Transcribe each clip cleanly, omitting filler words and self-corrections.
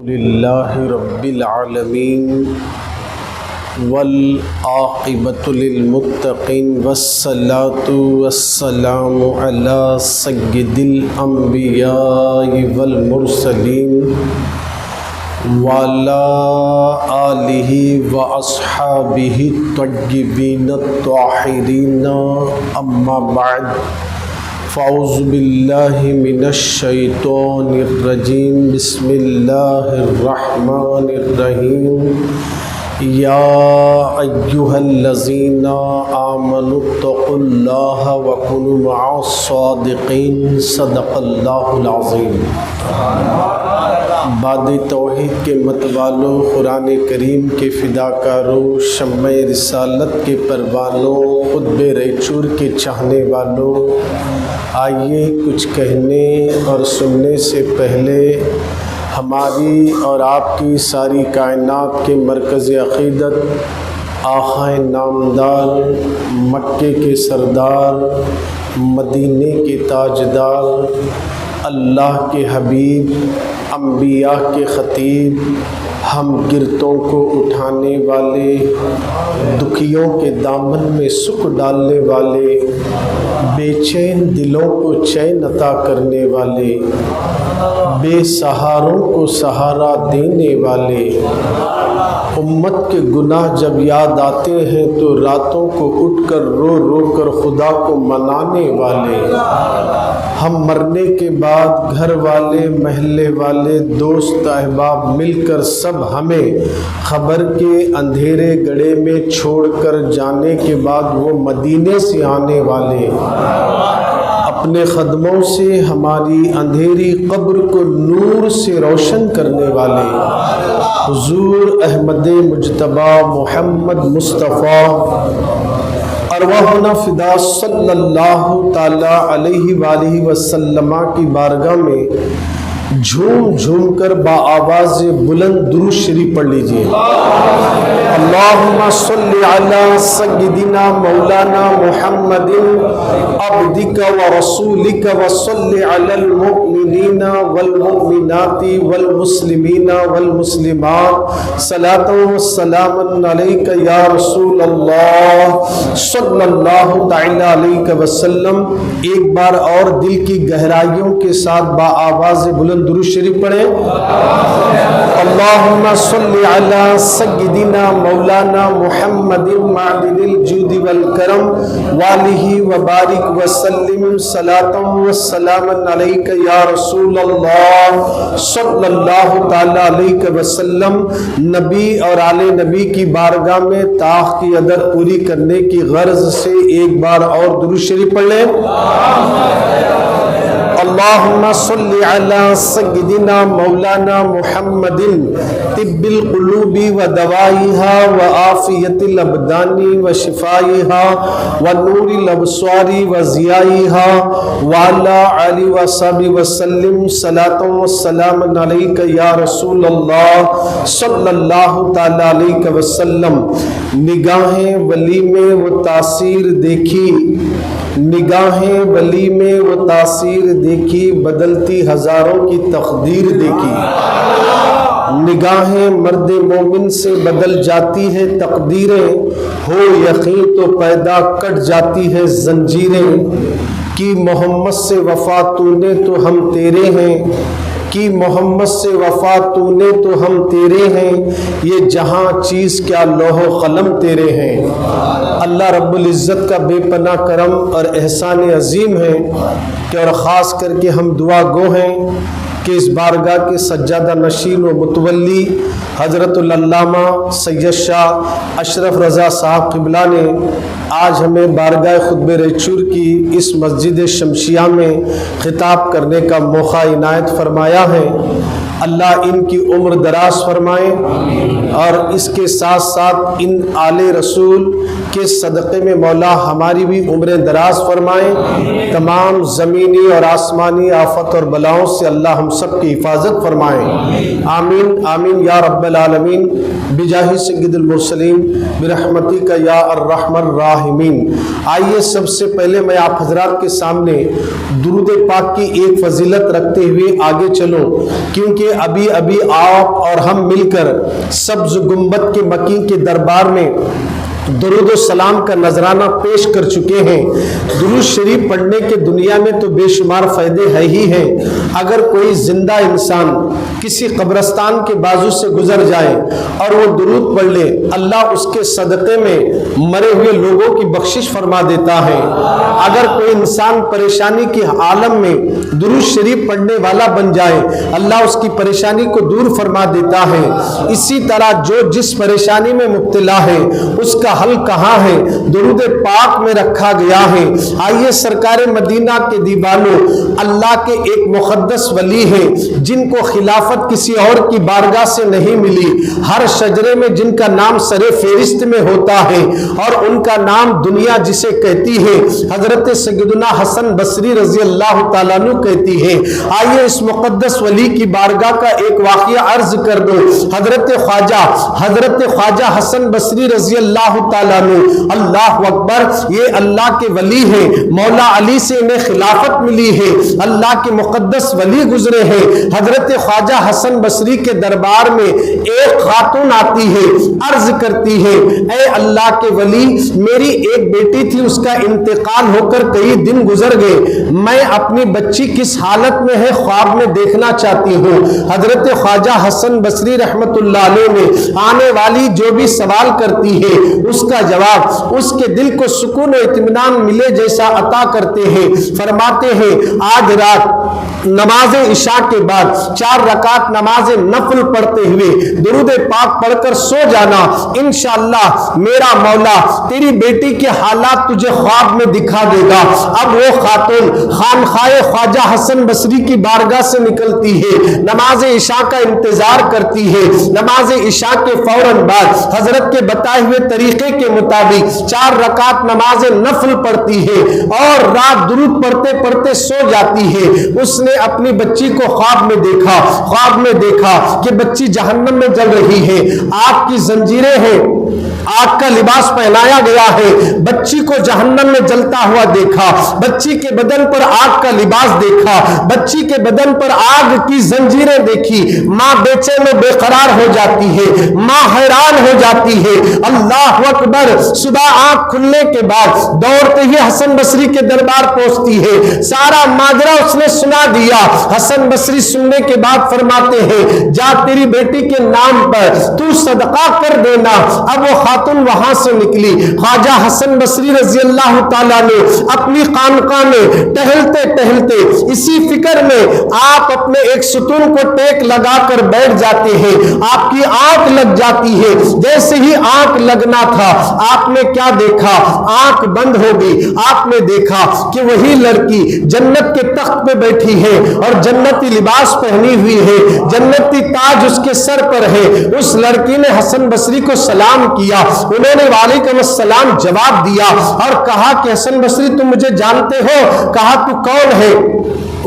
للہ رب العالمین والعاقبۃ للمتقین والصلاۃ والسلام علی سید الانبیاء والمرسلین وعلی آلہ واصحابہ الطیبین الطاہرین اما بعد فاعوذ باللہ من الشیطان الرجیم بسم اللہ الرحمن الرحیم یا ایہا الذین آمنوا اتقوا اللہ وکونوا مع الصادقین صدق اللہ العظیم۔ باد توحید کے متوالوں، قرآن کریم کے فداکاروں، شمع رسالت کے پروانوں، قطب ریچور کے چاہنے والوں، آئیے کچھ کہنے اور سننے سے پہلے ہماری اور آپ کی ساری کائنات کے مرکز عقیدت آقا نامدار، مکے کے سردار، مدینے کے تاجدار، اللہ کے حبیب، انبیاء کے خطیب، ہم گرتوں کو اٹھانے والے، دکھیوں کے دامن میں سکھ ڈالنے والے، بے چین دلوں کو چین عطا کرنے والے، بے سہاروں کو سہارا دینے والے، امت کے گناہ جب یاد آتے ہیں تو راتوں کو اٹھ کر رو رو کر خدا کو منانے والے، ہم مرنے کے بعد گھر والے، محلے والے، دوست احباب مل کر سب ہمیں خبر کے اندھیرے گڑھے میں چھوڑ کر جانے کے بعد وہ مدینے سے آنے والے، اپنے قدموں سے ہماری اندھیری قبر کو نور سے روشن کرنے والے حضور احمد مجتبی محمد مصطفیٰ ارواحنا فدا صلی اللہ تعالی علیہ وآلہ وسلم کی بارگاہ میں جھوم جھوم کر با آواز بلند درود شریف پڑھ لیجئے۔ اللہم صلی علی سیدنا مولانا محمد عبدک و رسولک و صلی علی المؤمنین والمؤمنات والمسلمین والمسلمات صلاۃ و سلام علیک یا رسول اللہ صلی اللہ تعالی علیہ وسلم۔ ایک بار اور دل کی گہرائیوں کے ساتھ با آواز بلند درود شریف پڑھیں۔ اللہم صلی علی سیدنا مولانا محمد معدن الجود والکرم والہ وبارک وسلم صلاۃ وسلام علیک یا رسول اللہ صلی اللہ تعالی علیہ وسلم۔ نبی اور آل نبی کی بارگاہ میں طاق کی ادر پوری کرنے کی غرض سے ایک بار اور درود شریف پڑھ لیں۔ اللہم صلی علی سیدنا مولانا محمد طب القلوب و دوائیہا و عافیت الابدان و شفائیہا و نور الابصار و ضیائیہا وعلی آلہ و صحبہ وسلم صلاۃ و سلام علیک یا رسول اللہ صلی اللہ تعالی علیہ وسلم۔ نگاہیں ولی میں وہ تاثیر دیکھی، نگاہیں ولی میں وہ تاثیر دیکھی، بدلتی ہزاروں کی تقدیر دیکھی۔ نگاہیں مرد مومن سے بدل جاتی ہے تقدیریں، ہو یقین تو پیدا کٹ جاتی ہے زنجیریں۔ کی محمد سے وفا تو نے تو ہم تیرے ہیں، کی محمد سے وفا تو نے تو ہم تیرے ہیں، یہ جہاں چیز کیا لوح و قلم تیرے ہیں۔ اللہ رب العزت کا بے پناہ کرم اور احسان عظیم ہے کہ اور خاص کر کے ہم دعا گو ہیں کہ اس بارگاہ کے سجادہ نشین و متولی حضرت العلامہ سید شاہ اشرف رضا صاحب قبلہ نے آج ہمیں بارگاہ خطب ریچور کی اس مسجد شمشیہ میں خطاب کرنے کا موقع عنایت فرمایا ہے۔ اللہ ان کی عمر دراز فرمائے اور اس کے ساتھ ساتھ ان آل رسول کے صدقے میں مولا ہماری بھی عمریں دراز فرمائے، تمام زمینی اور آسمانی آفت اور بلاؤں سے اللہ ہم سب کی حفاظت فرمائے، آمین آمین یا رب العالمین۔ بجاہ سید المرسلین برحمتک یا ارحم الراحمین۔ آئیے سب سے پہلے میں آپ حضرات کے سامنے درود پاک کی ایک فضیلت رکھتے ہوئے آگے چلوں، کیونکہ ابھی آپ اور ہم مل کر سبز گنبد کے مکی کے دربار میں درود و سلام کا نذرانہ پیش کر چکے ہیں۔ درود شریف پڑھنے کے دنیا میں تو بے شمار فائدے ہے ہی ہیں۔ اگر کوئی زندہ انسان کسی قبرستان کے بازو سے گزر جائے اور وہ درود پڑھ لے، اللہ اس کے صدقے میں مرے ہوئے لوگوں کی بخشش فرما دیتا ہے۔ اگر کوئی انسان پریشانی کے عالم میں درود شریف پڑھنے والا بن جائے، اللہ اس کی پریشانی کو دور فرما دیتا ہے۔ اسی طرح جو جس پریشانی میں مبتلا ہے اس کا حل کہاں ہے؟ درود پاک میں رکھا گیا ہے۔ آئیے سرکار مدینہ کے دیوانوں، اللہ کے ایک مقدس ولی ہیں جن کو خلافت کسی اور کی بارگاہ سے نہیں ملی، ہر شجرے میں جن کا نام سر فہرست میں ہوتا ہے اور ان کا نام دنیا جسے کہتی ہے حضرت سیدنا حسن بصری رضی اللہ تعالیٰ عنہ کہتی ہے۔ آئیے اس مقدس ولی کی بارگاہ کا ایک واقعہ عرض کر دو۔ حضرت خواجہ حسن بصری رضی اللہ تعالیٰ عنہ، اللہ اکبر، یہ اللہ کے ولی ہیں، مولا علی سے انہیں خلافت ملی ہے، اللہ کے مقدس ولی گزرے ہیں۔ حضرت خواجہ حسن بصری کے دربار میں ایک خاتون آتی ہے، عرض کرتی ہے، اے اللہ کے ولی، میری ایک بیٹی تھی، اس کا انتقال ہو کر کئی دن گزر گئے، میں اپنی بچی کس حالت میں ہے خواب میں دیکھنا چاہتی ہوں۔ حضرت خواجہ حسن بصری رحمت اللہ علیہ نے آنے والی جو بھی سوال کرتی ہے اس کا جواب اس کے دل کو سکون و اطمینان ملے جیسا عطا کرتے ہیں۔ فرماتے ہیں آج رات نماز عشاء کے بعد 4 رکعت نماز نفل پڑھتے ہوئے درود پاک پڑھ کر سو جانا، انشاءاللہ میرا مولا تیری بیٹی کے حالات تجھے خواب میں دکھا دے گا۔ اب وہ خاتون خانقاہ خواجہ حسن بصری کی بارگاہ سے نکلتی ہے، نماز عشاء کا انتظار کرتی ہے۔ نماز عشاء کے فوراً بعد حضرت کے بتائے ہوئے طریقے کے مطابق 4 رکعت نماز نفل پڑھتی ہے اور رات درود پڑھتے پڑھتے سو جاتی ہے۔ اس نے اپنی بچی کو خواب میں دیکھا کہ بچی جہنم میں جل رہی ہے، آگ کی زنجیریں ہیں، آگ کا لباس پہنایا گیا ہے، بچی کو جہنم میں جلتا ہوا دیکھا، بچی کے بدن پر آگ کا لباس دیکھا، بچی کے بدن پر آگ کی زنجیریں دیکھی، ماں بے چین و بے قرار ہو جاتی ہے، ماں حیران ہو جاتی ہے۔ اللہ اکبر، صبح آنکھ کھلنے کے بعد دوڑتے ہوئے حسن بصری کے دربار پہنچتی ہے، سارا ماجرا اس نے سنا دیا۔ حسن بصری سننے کے بعد فرماتے ہیں جا تیری بیٹی کے نام پر تو صدقہ کر دینا۔ اب وہ خاتون وہاں سے نکلی، خواجہ حسن بصری رضی اللہ تعالیٰ نے اپنی خانقاہ میں ٹہلتے اسی فکر میں آپ اپنے ایک ستون کو ٹیک لگا کر بیٹھ جاتے ہیں، آپ کی آنکھ لگ جاتی ہے۔ جیسے ہی آنکھ لگنا تھا آپ نے کیا دیکھا؟ آنکھ بند ہو گئی، آپ نے دیکھا کہ وہی لڑکی جنت کے تخت پہ بیٹھی ہے اور جنتی لباس پہنی ہوئی ہے، جنتی تاج اس کے سر پر ہے۔ اس لڑکی نے حسن بصری کو سلام کیا، انہوں نے وعلیکم السلام جواب دیا اور کہا کہ حسن بصری تم مجھے جانتے ہو؟ کہا تو کون ہے؟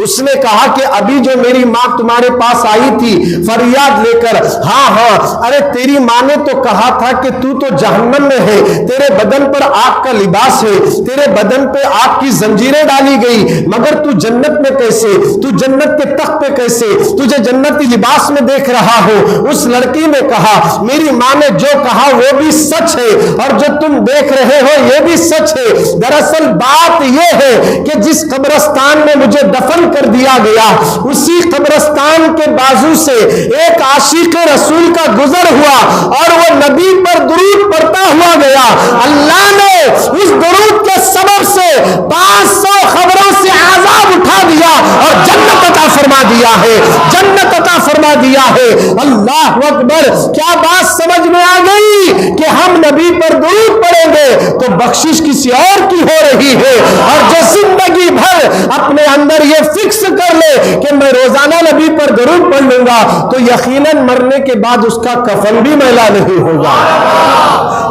اس نے کہا کہ ابھی جو میری ماں تمہارے پاس آئی تھی فریاد لے کر، ہاں ارے تیری ماں نے تو کہا تھا کہ تو جہنم میں ہے، تیرے بدن پر آگ کا لباس ہے، تیرے بدن پہ آگ کی زنجیریں ڈالی گئی، مگر تو جنت میں کیسے؟ تو جنت کے تخت پہ کیسے؟ تجھے جنتی لباس میں دیکھ رہا ہو۔ اس لڑکی نے کہا میری ماں نے جو کہا وہ بھی سچ ہے اور جو تم دیکھ رہے ہو یہ بھی سچ ہے۔ دراصل بات یہ ہے کہ جس قبرستان میں مجھے دفن کر دیا گیا اسی قبرستان کے بازو سے ایک عاشق رسول کا گزر ہوا اور وہ نبی پر درود پڑھتا ہوا گیا۔ اللہ نے اس درود کے سبب سے 500 خبروں سے عذاب اٹھا دیا اور جنت عطا فرما دیا ہے، جنت عطا فرما دیا ہے۔ اللہ اکبر، کیا بات سمجھ میں آ گئی کہ ہم نبی پر درود پڑھیں گے تو بخشش کسی اور کی ہو رہی ہے، اور جو زندگی بھر اپنے اندر یہ فکس کر لے کہ میں روزانہ نبی پر درود پڑھ لوں گا تو یقیناً مرنے کے بعد اس کا کفن بھی میلا نہیں ہوگا،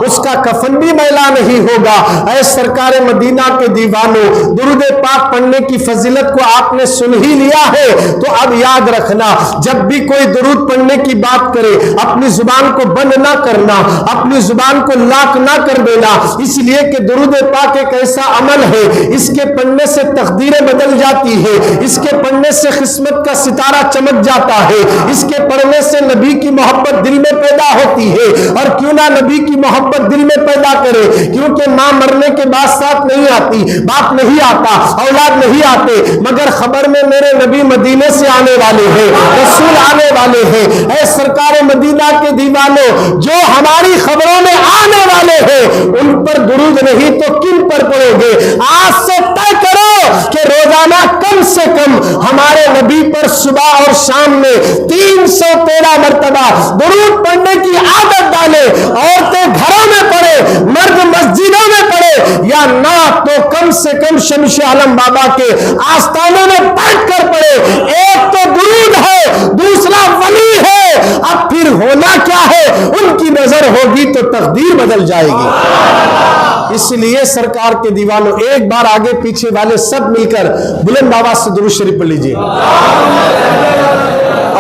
اس کا کفن بھی میلا نہیں ہوگا۔ اے سرکار مدینہ کے دیوانوں، درود پاک پڑھنے کی فضیلت کو آپ نے سن ہی لیا ہے، تو اب یاد رکھنا، جب بھی کوئی درود پڑھنے کی بات کرے اپنی زبان کو بند نہ کرنا، اپنی زبان کو لاک نہ کر دینا، اس لیے کہ درود پاک ایک ایسا عمل ہے، اس کے پڑھنے سے تقدیریں بدل جاتی ہے، اس کے پڑھنے سے قسمت کا ستارہ چمک جاتا ہے، اس کے پڑھنے سے نبی کی محبت دل میں پیدا ہوتی ہے۔ اور کیوں نہ نبی کی محبت دل میں پیدا کرے، کیونکہ ماں مرنے کے بعد ساتھ نہیں آتی، باپ نہیں آتا، اولاد نہیں آتے، مگر خبر میں میرے نبی مدینے سے آنے والے ہیں، رسول آنے والے ہیں۔ اے سرکار مدینہ کے دیوانوں، جو ہماری خبروں میں آنے والے ہیں ان پر درود نہیں تو کن پر پڑھو گے؟ آج سے طے کرو کہ روزانہ کم سے کم ہمارے نبی پر صبح اور شام میں 313 مرتبہ درود پڑھنے کی عادت ڈالے۔ عورتیں گھروں میں پڑھے، مرد مسجدوں میں پڑھے، یا نہ تو کم سے کم شمس عالم بابا کے آستانوں میں بیٹھ کر پڑھے۔ ایک تو درود ہے، دوسرا ولی ہے، اب پھر ہونا کیا ہے؟ ان کی نظر ہوگی تو تقدیر بدل جائے گی۔ اس لیے سرکار کے دیوانوں، ایک بار آگے پیچھے والے سب مل کر بلند آواز سے درود شریف پڑھ لیجئے۔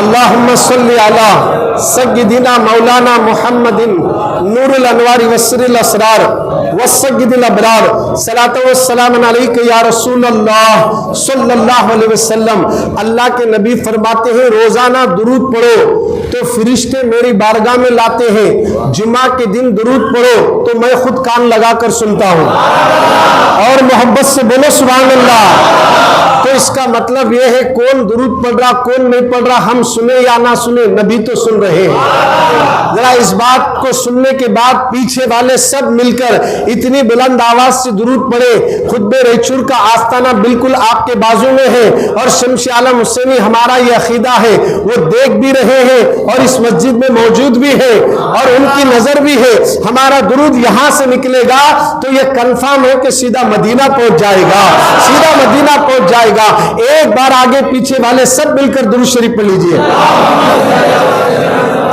اللہم صلی علی سیدنا مولانا محمد نور الانوار وسر الاسرار وسید الابرار، صلاۃ و السلام علیک یا رسول اللہ صلی اللہ علیہ وسلم۔ اللہ کے نبی فرماتے ہیں روزانہ درود پڑھو تو فرشتے میری بارگاہ میں لاتے ہیں، جمعہ کے دن درود پڑھو تو میں خود کان لگا کر سنتا ہوں۔ اور محبت سے بولو سبحان اللہ۔ تو اس کا مطلب یہ ہے کون درود پڑھ رہا کون نہیں پڑھ رہا ہم سنے یا نہ سنے، نبی تو سن رہے ہیں۔ ذرا اس بات کو سننے کے بعد پیچھے والے سب مل کر اتنی بلند آواز سے درود پڑھے۔ خطبہ ریچور کا آستانہ بالکل آپ کے بازو میں ہے، اور شمس عالم حسینی ہمارا یہ عقیدہ ہے، وہ دیکھ بھی رہے ہیں اور اس مسجد میں موجود بھی ہے اور ان کی نظر بھی ہے۔ ہمارا درود یہاں سے نکلے گا تو یہ کنفرم ہے کہ سیدھا مدینہ پہنچ جائے گا، سیدھا مدینہ پہنچ جائے گا۔ ایک بار آگے پیچھے والے سب مل کر درود شریف پڑھ لیجئے۔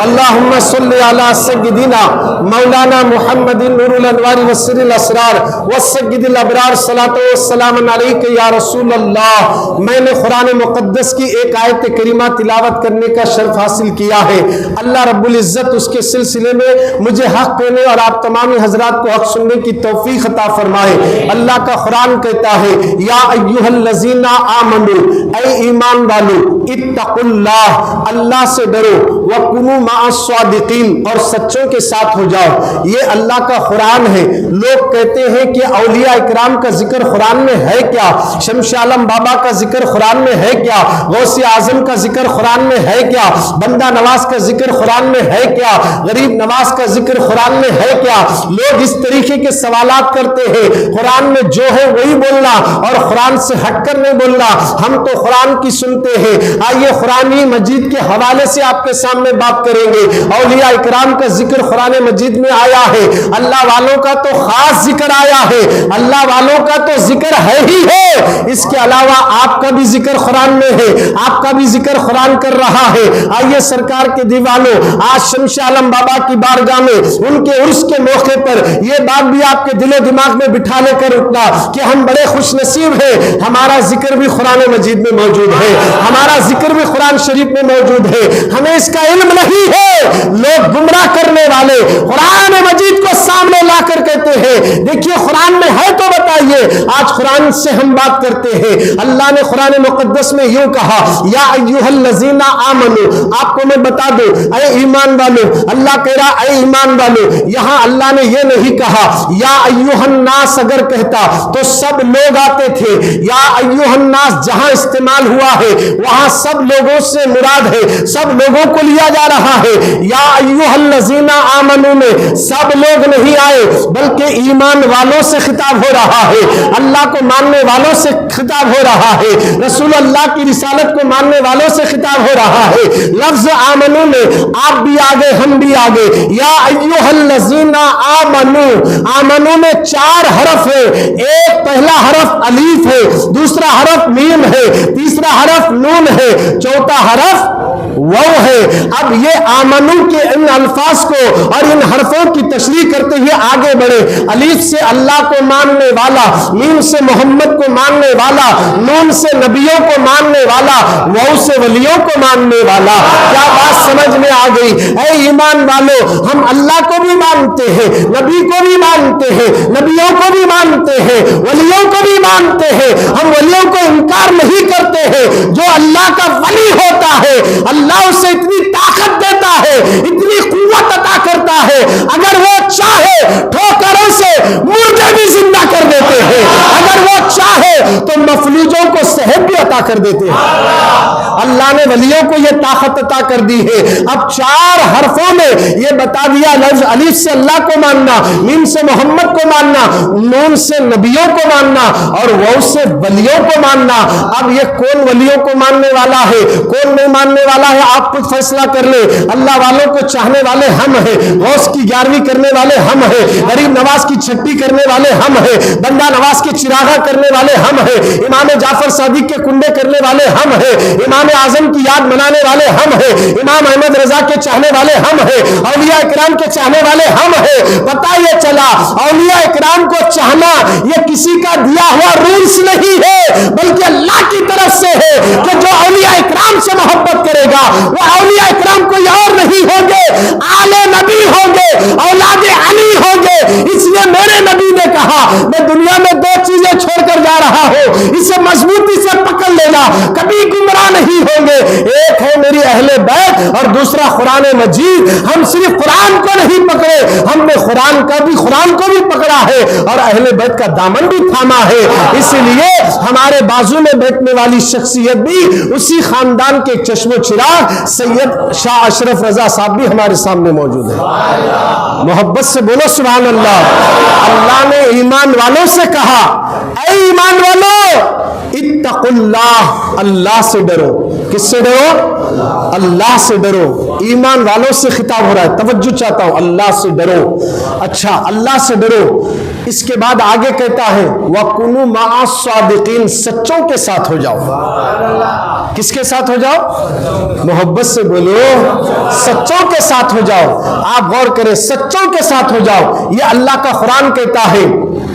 اللہم صلی علی سیدنا مولانا محمد نور الانوار وسر الاسرار وسید الابرار، صلاۃ و السلام علیک یا رسول اللہ۔ میں نے قرآن مقدس کی ایک آیت کریمہ تلاوت کرنے کا شرف حاصل کیا ہے۔ اللہ رب العزت اس کے سلسلے میں مجھے حق کہنے اور آپ تمام حضرات کو حق سننے کی توفیق عطا فرمائے۔ اللہ کا قرآن کہتا ہے یا ایھا الذین آمنوا، اے ایمان والو، اتقوا اللہ، اللہ سے ڈرو، وکنوا مع الصادقین، اور سچوں کے ساتھ ہو جاؤ۔ یہ اللہ کا قرآن ہے۔ لوگ کہتے ہیں کہ اولیاء اکرام کا ذکر قرآن میں ہے کیا، شمس عالم بابا کا ذکر قرآن میں ہے کیا، غوث اعظم کا ذکر قرآن میں ہے کیا، بندہ نواز کا ذکر قرآن میں ہے کیا، غریب نواز کا ذکر قرآن میں ہے کیا؟ لوگ اس طریقے کے سوالات کرتے ہیں۔ قرآن میں جو ہے وہی بولنا اور قرآن سے ہٹ کر نہیں بولنا۔ ہم تو قرآن کی سنتے ہیں۔ آئیے قرآن مجید کے حوالے سے آپ کے سامنے بات کریں گے۔ اولیاء اکرام کا ذکر قرآن مجید میں آیا ہے، اللہ والوں کا تو خاص ذکر آیا ہے، اللہ والوں کا تو ذکر ہے ہی ہے، اس کے علاوہ آپ کا بھی ذکر قرآن میں ہے، آپ کا بھی ذکر قرآن کر رہا ہے۔ آئیے سرکار کے دیوانوں، آج شمس عالم بابا کی بارگاہ میں ان کے عرس کے موقع پر یہ بات بھی آپ کے دل و دماغ میں بٹھا لے کر اٹھنا کہ ہم بڑے خوش نصیب ہیں، ہمارا ذکر بھی قرآن مجید میں موجود ہے، ہمارا ذکر بھی قرآن شریف میں موجود ہے۔ ہمیں اس کا علم نہیں ہے۔ لوگ گمراہ کرنے والے قرآن مجید کو سامنے لا کر کہتے ہیں دیکھیے قرآن میں ہے تو بتائیے۔ آج قرآن سے ہم بات کرتے ہیں۔ اللہ نے قرآن مقدس میں یوں کہا یا ایھا الذین آمنوا، آپ کو میں بتا دوں اے ایمان والو، اللہ کہہ رہا اے ایمان والو۔ یہاں اللہ نے یہ نہیں کہا یا ایھا الناس، اگر کہتا تو سب لوگ آتے تھے۔ یا ایھا الناس جہاں استعمال ہوا ہے وہاں سب لوگوں سے مراد ہے، سب لوگوں کو لیا جا رہا ہے۔ یا ایھا الذین آمنوا میں سب لوگ نہیں آئے بلکہ ایمان والوں سے خطاب ہو رہا ہے، اللہ کو ماننے والوں سے خطاب ہو رہا ہے، رسول اللہ کی رسالت کو ماننے والوں سے خطاب ہو رہا ہے۔ لفظ آمنو میں آپ بھی آگے ہم بھی آگے۔ یا ایھا الذین آمنوا، آمنو میں 4 حرف ہے، ایک پہلا حرف الف ہے، دوسرا حرف میم ہے، تیسرا حرف نون ہے، چوتھا حرف وہ ہے. اب یہ آمنو کے ان الفاظ کو اور ان حرفوں کی تشریح کرتے ہوئے آگے بڑھے. الف سے اللہ کو ماننے والا، میم سے محمد کو ماننے والا، نون سے نبیوں کو ماننے والا، واو سے ولیوں کو ماننے والا. کیا بات سمجھ میں آ گئی؟ اے ایمان والو، ہم اللہ کو بھی مانتے ہیں، نبی کو بھی مانتے ہیں، نبیوں کو بھی مانتے ہیں، ولیوں کو بھی مانتے ہیں. ہم ولیوں کو انکار نہیں کرتے ہیں. جو اللہ کا ولی ہوتا ہے اللہ اسے اتنی طاقت دیتا ہے، اتنی قوت عطا کرتا ہے، اگر وہ چاہے ٹھوکروں سے مردے بھی زندہ کر دیتے ہیں، اگر وہ چاہے تو مفلوجوں کو صحت بھی عطا کر دیتے ہیں. اللہ نے ولیوں کو یہ طاقت عطا کر دی ہے. اب 4 حرفوں میں یہ بتا دیا، لفظ الف سے اللہ کو ماننا، میم سے محمد کو ماننا، نون سے نبیوں کو ماننا اور واو سے ولیوں کو ماننا. اب یہ کون ولیوں کو ماننے والا ہے، کون نہیں ماننے والا ہے، آپ خود فیصلہ کر لیں. اللہ والوں کو چاہنے والے ہم ہیں، غوث کی 11ویں کرنے والے ہم ہیں، غریب نواز کی چھٹی کرنے والے ہم ہیں، بندہ نواز کے چراغا کرنے والے ہم ہیں، امام جعفر صادق کے کنڈے کرنے والے ہم ہیں، امام اعظم کی یاد منانے والے ہم ہیں، امام احمد رضا کے چاہنے والے ہم ہیں، اولیاء اکرام کے چاہنے والے ہم ہیں. پتہ یہ چلا اولیاء اکرام کو چاہنا یہ کسی کا دیا ہوا رولز نہیں ہے، بلکہ اللہ کی طرف سے ہے کہ جو اولیاء اکرام سے محبت کرے گا وہ اولیاء اکرام کوئی اور نہیں ہوں گے، آل نبی ہوں گے، اولاد علی ہوں گے. اس لیے میرے نبی نے کہا میں دنیا میں 2 چیزیں چھوڑ کر جا رہا ہوں، اسے مضبوطی سے پکڑ لینا، کبھی گمراہ نہیں ہوں گے. ایک ہے میری اہل بیت اور دوسرا قرآن مجید. ہم صرف قرآن کو نہیں پکڑے، ہم نے قرآن کو بھی پکڑا ہے اور اہل بیت کا دامن بھی تھاما ہے. اس لیے ہمارے بازو میں بیٹھنے والی شخصیت بھی اسی خاندان کے چشم و چراغ سید شاہ اشرف رضا صاحب بھی ہمارے سامنے موجود ہے. محبت سے بولو سبحان اللہ. اللہ نے ایمان والوں سے کہا اے ایمان والو اتقوا اللہ، اللہ سے ڈرو. کس سے ڈرو؟ اللہ سے ڈرو. ایمان والوں سے خطاب ہو رہا ہے، توجہ چاہتا ہوں، اللہ سے ڈرو. اچھا اللہ سے ڈرو. اس کے بعد آگے کہتا ہے وَكُونُوا مَعَ الصَّادِقِينَ، سچوں کے ساتھ ہو جاؤ. کس کے ساتھ ہو جاؤ؟ محبت سے بولو، سچوں کے ساتھ ہو جاؤ. آپ غور کریں، سچوں کے ساتھ ہو جاؤ. یہ اللہ کا قرآن کہتا ہے،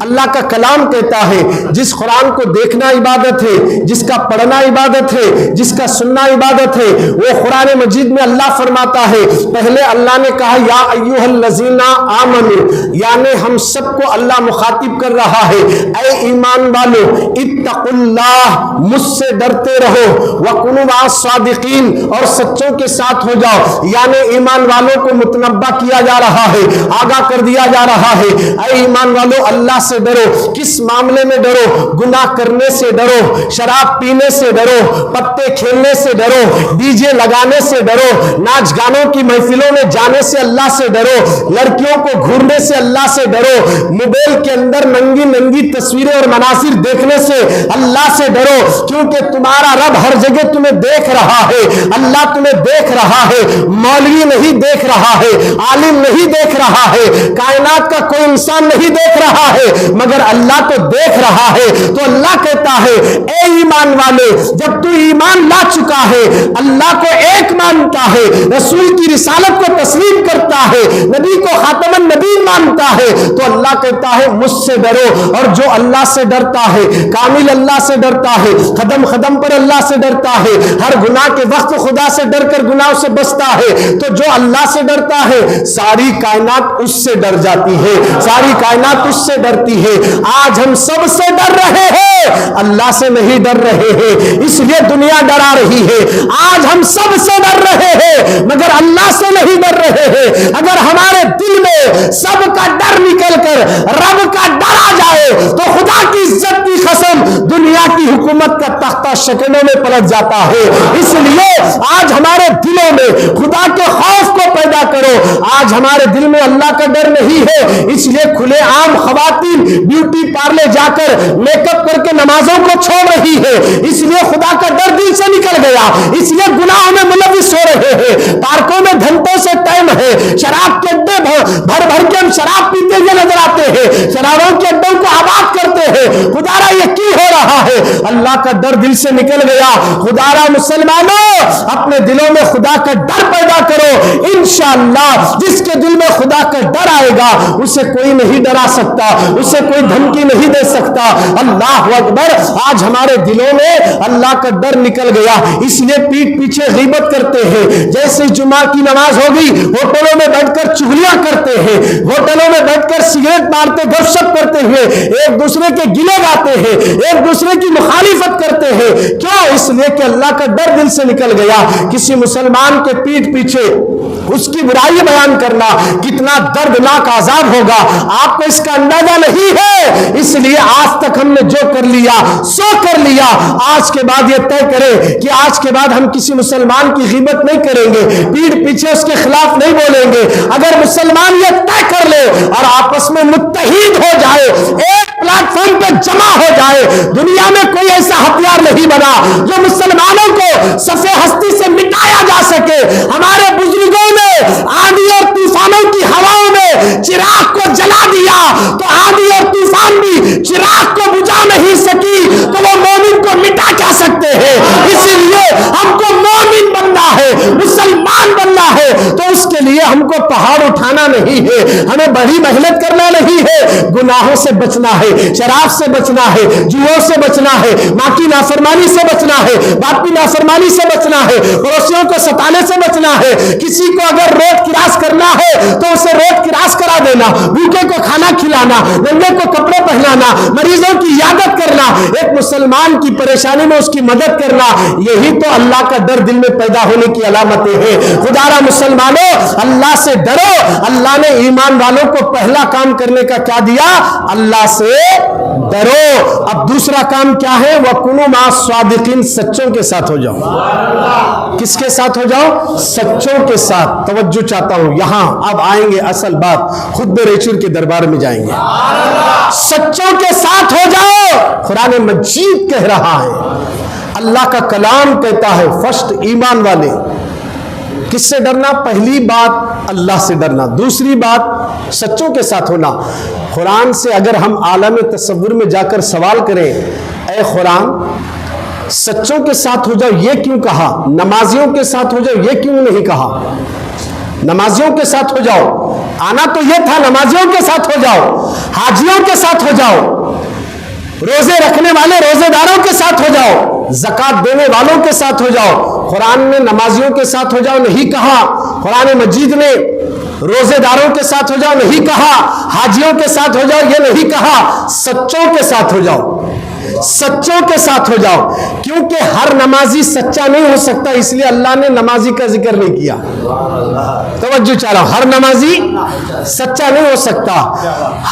اللہ کا کلام کہتا ہے. جس قرآن کو دیکھنا عبادت ہے، جس کا پڑھنا عبادت ہے، جس کا سننا عبادت ہے، وہ قرآن مجید میں اللہ فرماتا ہے. پہلے اللہ نے کہا یا ایھا الذین آمنوا، یعنی ہم سب کو اللہ مخاطب کر رہا ہے اے ایمان والو اتقوا اللہ، مجھ سے ڈرتے رہو، وکونوا مع الصادقین، اور سچوں کے ساتھ ہو جاؤ. یعنی ایمان والوں کو متنبہ کیا جا رہا ہے، آگاہ کر دیا جا رہا ہے اے ایمان والو اللہ سے ڈرو. کس معاملے میں ڈرو؟ گناہ کرنے سے ڈرو، شراب پینے سے ڈرو، پتے کھیلنے سے ڈرو، ڈی جے لگانے سے ڈرو، ناچ گانوں کی محفلوں میں جانے سے اللہ سے ڈرو، لڑکیوں کو گھورنے سے اللہ سے ڈرو، موبائل کے اندر ننگی ننگی تصویریں اور مناظر دیکھنے سے اللہ سے ڈرو. کیونکہ تمہارا رب ہر جگہ تمہیں دیکھ رہا ہے، اللہ تمہیں دیکھ رہا ہے. مولوی نہیں دیکھ رہا ہے، عالم نہیں دیکھ رہا ہے، کائنات کا کوئی انسان نہیں دیکھ رہا ہے، مگر اللہ تو دیکھ رہا ہے. تو اللہ کہتا ہے اے ایمان والے، جب تو ایمان لا چکا ہے، اللہ کو ایک مانتا ہے، رسول کی رسالت کو تسلیم کرتا ہے، نبی کو خاتم النبی مانتا ہے، تو اللہ کہتا ہے مجھ سے ڈرو. اور جو اللہ سے ڈرتا ہے، کامل اللہ سے ڈرتا ہے، قدم قدم پر اللہ سے ڈرتا ہے، ہر گناہ کے وقت خدا سے ڈر کر گناہوں سے بچتا ہے، تو جو اللہ سے ڈرتا ہے ساری کائنات اس سے ڈر جاتی ہے، ساری کائنات اس سے ڈرتی ہے. آج ہم سب سے ڈر رہے ہیں، اللہ سے نہیں ڈر رہے ہیں، اس لیے دنیا ڈرا رہی ہے. آج ہم سب سے ڈر رہے ہیں مگر اللہ سے نہیں ڈر رہے ہیں. اگر ہمارے دل میں سب کا ڈر نکل کر رب کا ڈر آ جائے تو خدا کی عزت کی قسم دنیا کی حکومت کا تختہ سیکنڈوں میں پلٹ جاتا ہے. اس لیے آج ہمارے دلوں میں خدا کے خوف کو پیدا کرو. آج ہمارے دل میں اللہ کا ڈر نہیں ہے، اس لیے کھلے عام خواتین بیوٹی پارلر جا کر میک اپ کر کے نمازوں کو چھوڑ رہی ہے، اس لیے خدا کا ڈر دل سے نکل گیا، اس لیے گناہوں میں ملوث ہو رہے ہیں. پارکوں میں گھنٹوں سے ٹائم ہے، شراب کے اڈے بھر بھر کے ہم شراب پیتے ہوئے نظر آتے ہیں، شرابوں کے اڈوں کو آباد کرتے ہیں. خدا را یہ کی ہو رہا ہے؟ اللہ کا ڈر دل سے نکل گیا. خدا را مسلمانوں اپنے دلوں میں خدا کا ڈر پیدا کرو. انشاءاللہ جس کے دل میں خدا کا ڈر آئے گا اسے کوئی نہیں ڈرا سکتا, اسے کوئی دھمکی نہیں دے سکتا. اللہ اکبر. آج ہمارے دلوں میں اللہ کا ڈر نکل گیا, اس لیے پیٹ پیچھے غیبت کرتے ہیں. جیسے جمعہ کی نماز ہوگی ہوٹلوں میں بیٹھ کر چغلیاں کرتے ہیں, ہوٹلوں میں بیٹھ کر سگریٹ مارتے گپ شپ کرتے ہوئے ایک دوسرے کے گلے گاتے ہیں, ایک دوسرے کی مخالفت کرتے ہیں. کیوں؟ اس لیے کہ اللہ کا ڈر دل سے نکل گیا. کسی مسلمان کے پیٹ پیچھے اس کی برائی بیان کرنا کتنا دردناک عذاب ہوگا, آپ کو اس کا اندازہ نہیں ہے. اس لیے آج تک ہم نے جو کر لیا سو کر لیا, آج کے بعد یہ طے کرے کہ آج کے بعد ہم کسی مسلمان کی غیبت نہیں کریں گے, پیٹ پیچھے اس کے خلاف نہیں بولیں گے. اگر مسلمان یہ طے کر لے اور آپس میں متحد ہو جائے, ایک پلیٹ فارم پہ جمع ہو جائے, دنیا میں کوئی ایسا ہتھیار نہیں بنا جو مسلمانوں کو صفِ ہستی سے مٹایا جا سکے. ہمارے بزرگوں نے آندھی اور طوفانوں کی ہواؤں میں چراغ کو جلا دیا تو آندھی اور طوفان بھی چراغ کو بجھا نہیں سکی, تو وہ مومن کو مٹا کیا سکتے ہیں. اسی لیے ہم کو مومن بننا ہے, مسلمان بننا ہے, تو اس کے لیے ہم کو پہاڑ اٹھانا نہیں ہے, ہمیں بڑی محنت کرنا نہیں ہے. گناہوں سے بچنا ہے, شراب سے بچنا ہے, جوؤں سے بچنا ہے, ماں کی نافرمانی سے بچنا ہے, باپ کی نافرمانی سے بچنا ہے, پڑوسیوں کو ستانے سے بچنا ہے. کسی کو اگر روٹ کراس کرنا ہے تو اسے روٹ کراس کرا دینا, بھوکے کو کھانا کھلانا, ننگے کو کپڑے پہنانا, مریضوں کی عیادت کرنا, ایک مسلمان کی پریشانی میں اس کی مدد کرنا, یہی تو اللہ کا ڈر دل میں پیدا ہونے کی علامتیں ہیں. خدا را مسلمانوں اللہ سے ڈرو. اللہ نے ایمان والوں کو پہلا کام کرنے کا کیا دیا؟ اللہ سے ڈرو. اب دوسرا کام کیا ہے؟ وَكُونُوا مَعَ الصَّادِقِينَ, سچوں کے ساتھ ہو جاؤ. کس کے ساتھ ہو جاؤ؟ سچوں کے ساتھ. توجہ چاہتا ہوں, یہاں اب آئیں گے اصل بات, خود ریچر کے دربار میں جائیں گے. سچوں کے ساتھ ہو جاؤ. قرآن مجید کہہ رہا ہے, اللہ کا کلام کہتا ہے فرسٹ ایمان والے کس سے ڈرنا؟ پہلی بات اللہ سے ڈرنا, دوسری بات سچوں کے ساتھ ہونا. قرآن سے اگر ہم عالم تصور میں جا کر سوال کریں, اے قرآن سچوں کے ساتھ ہو جاؤ یہ کیوں کہا, نمازیوں کے ساتھ ہو جاؤ یہ کیوں نہیں کہا؟ نمازیوں کے ساتھ ہو جاؤ, آنا تو یہ تھا نمازیوں کے ساتھ ہو جاؤ, حاجیوں کے ساتھ ہو جاؤ, روزے رکھنے والے روزے داروں کے ساتھ ہو جاؤ, زکات دینے والوں کے ساتھ ہو جاؤ. قرآن نے نمازیوں کے ساتھ ہو جاؤ نہیں کہا, قرآن مجید نے روزے داروں کے ساتھ ہو جاؤ نہیں کہا, حاجیوں کے ساتھ ہو جاؤ یہ نہیں کہا, سچوں کے ساتھ ہو جاؤ. سچوں کے ساتھ ہو جاؤ, کیونکہ ہر نمازی سچا نہیں ہو سکتا, اس لیے اللہ نے نمازی کا ذکر نہیں کیا. توجہ چاہ رہا ہوں, ہر نمازی سچا نہیں ہو سکتا,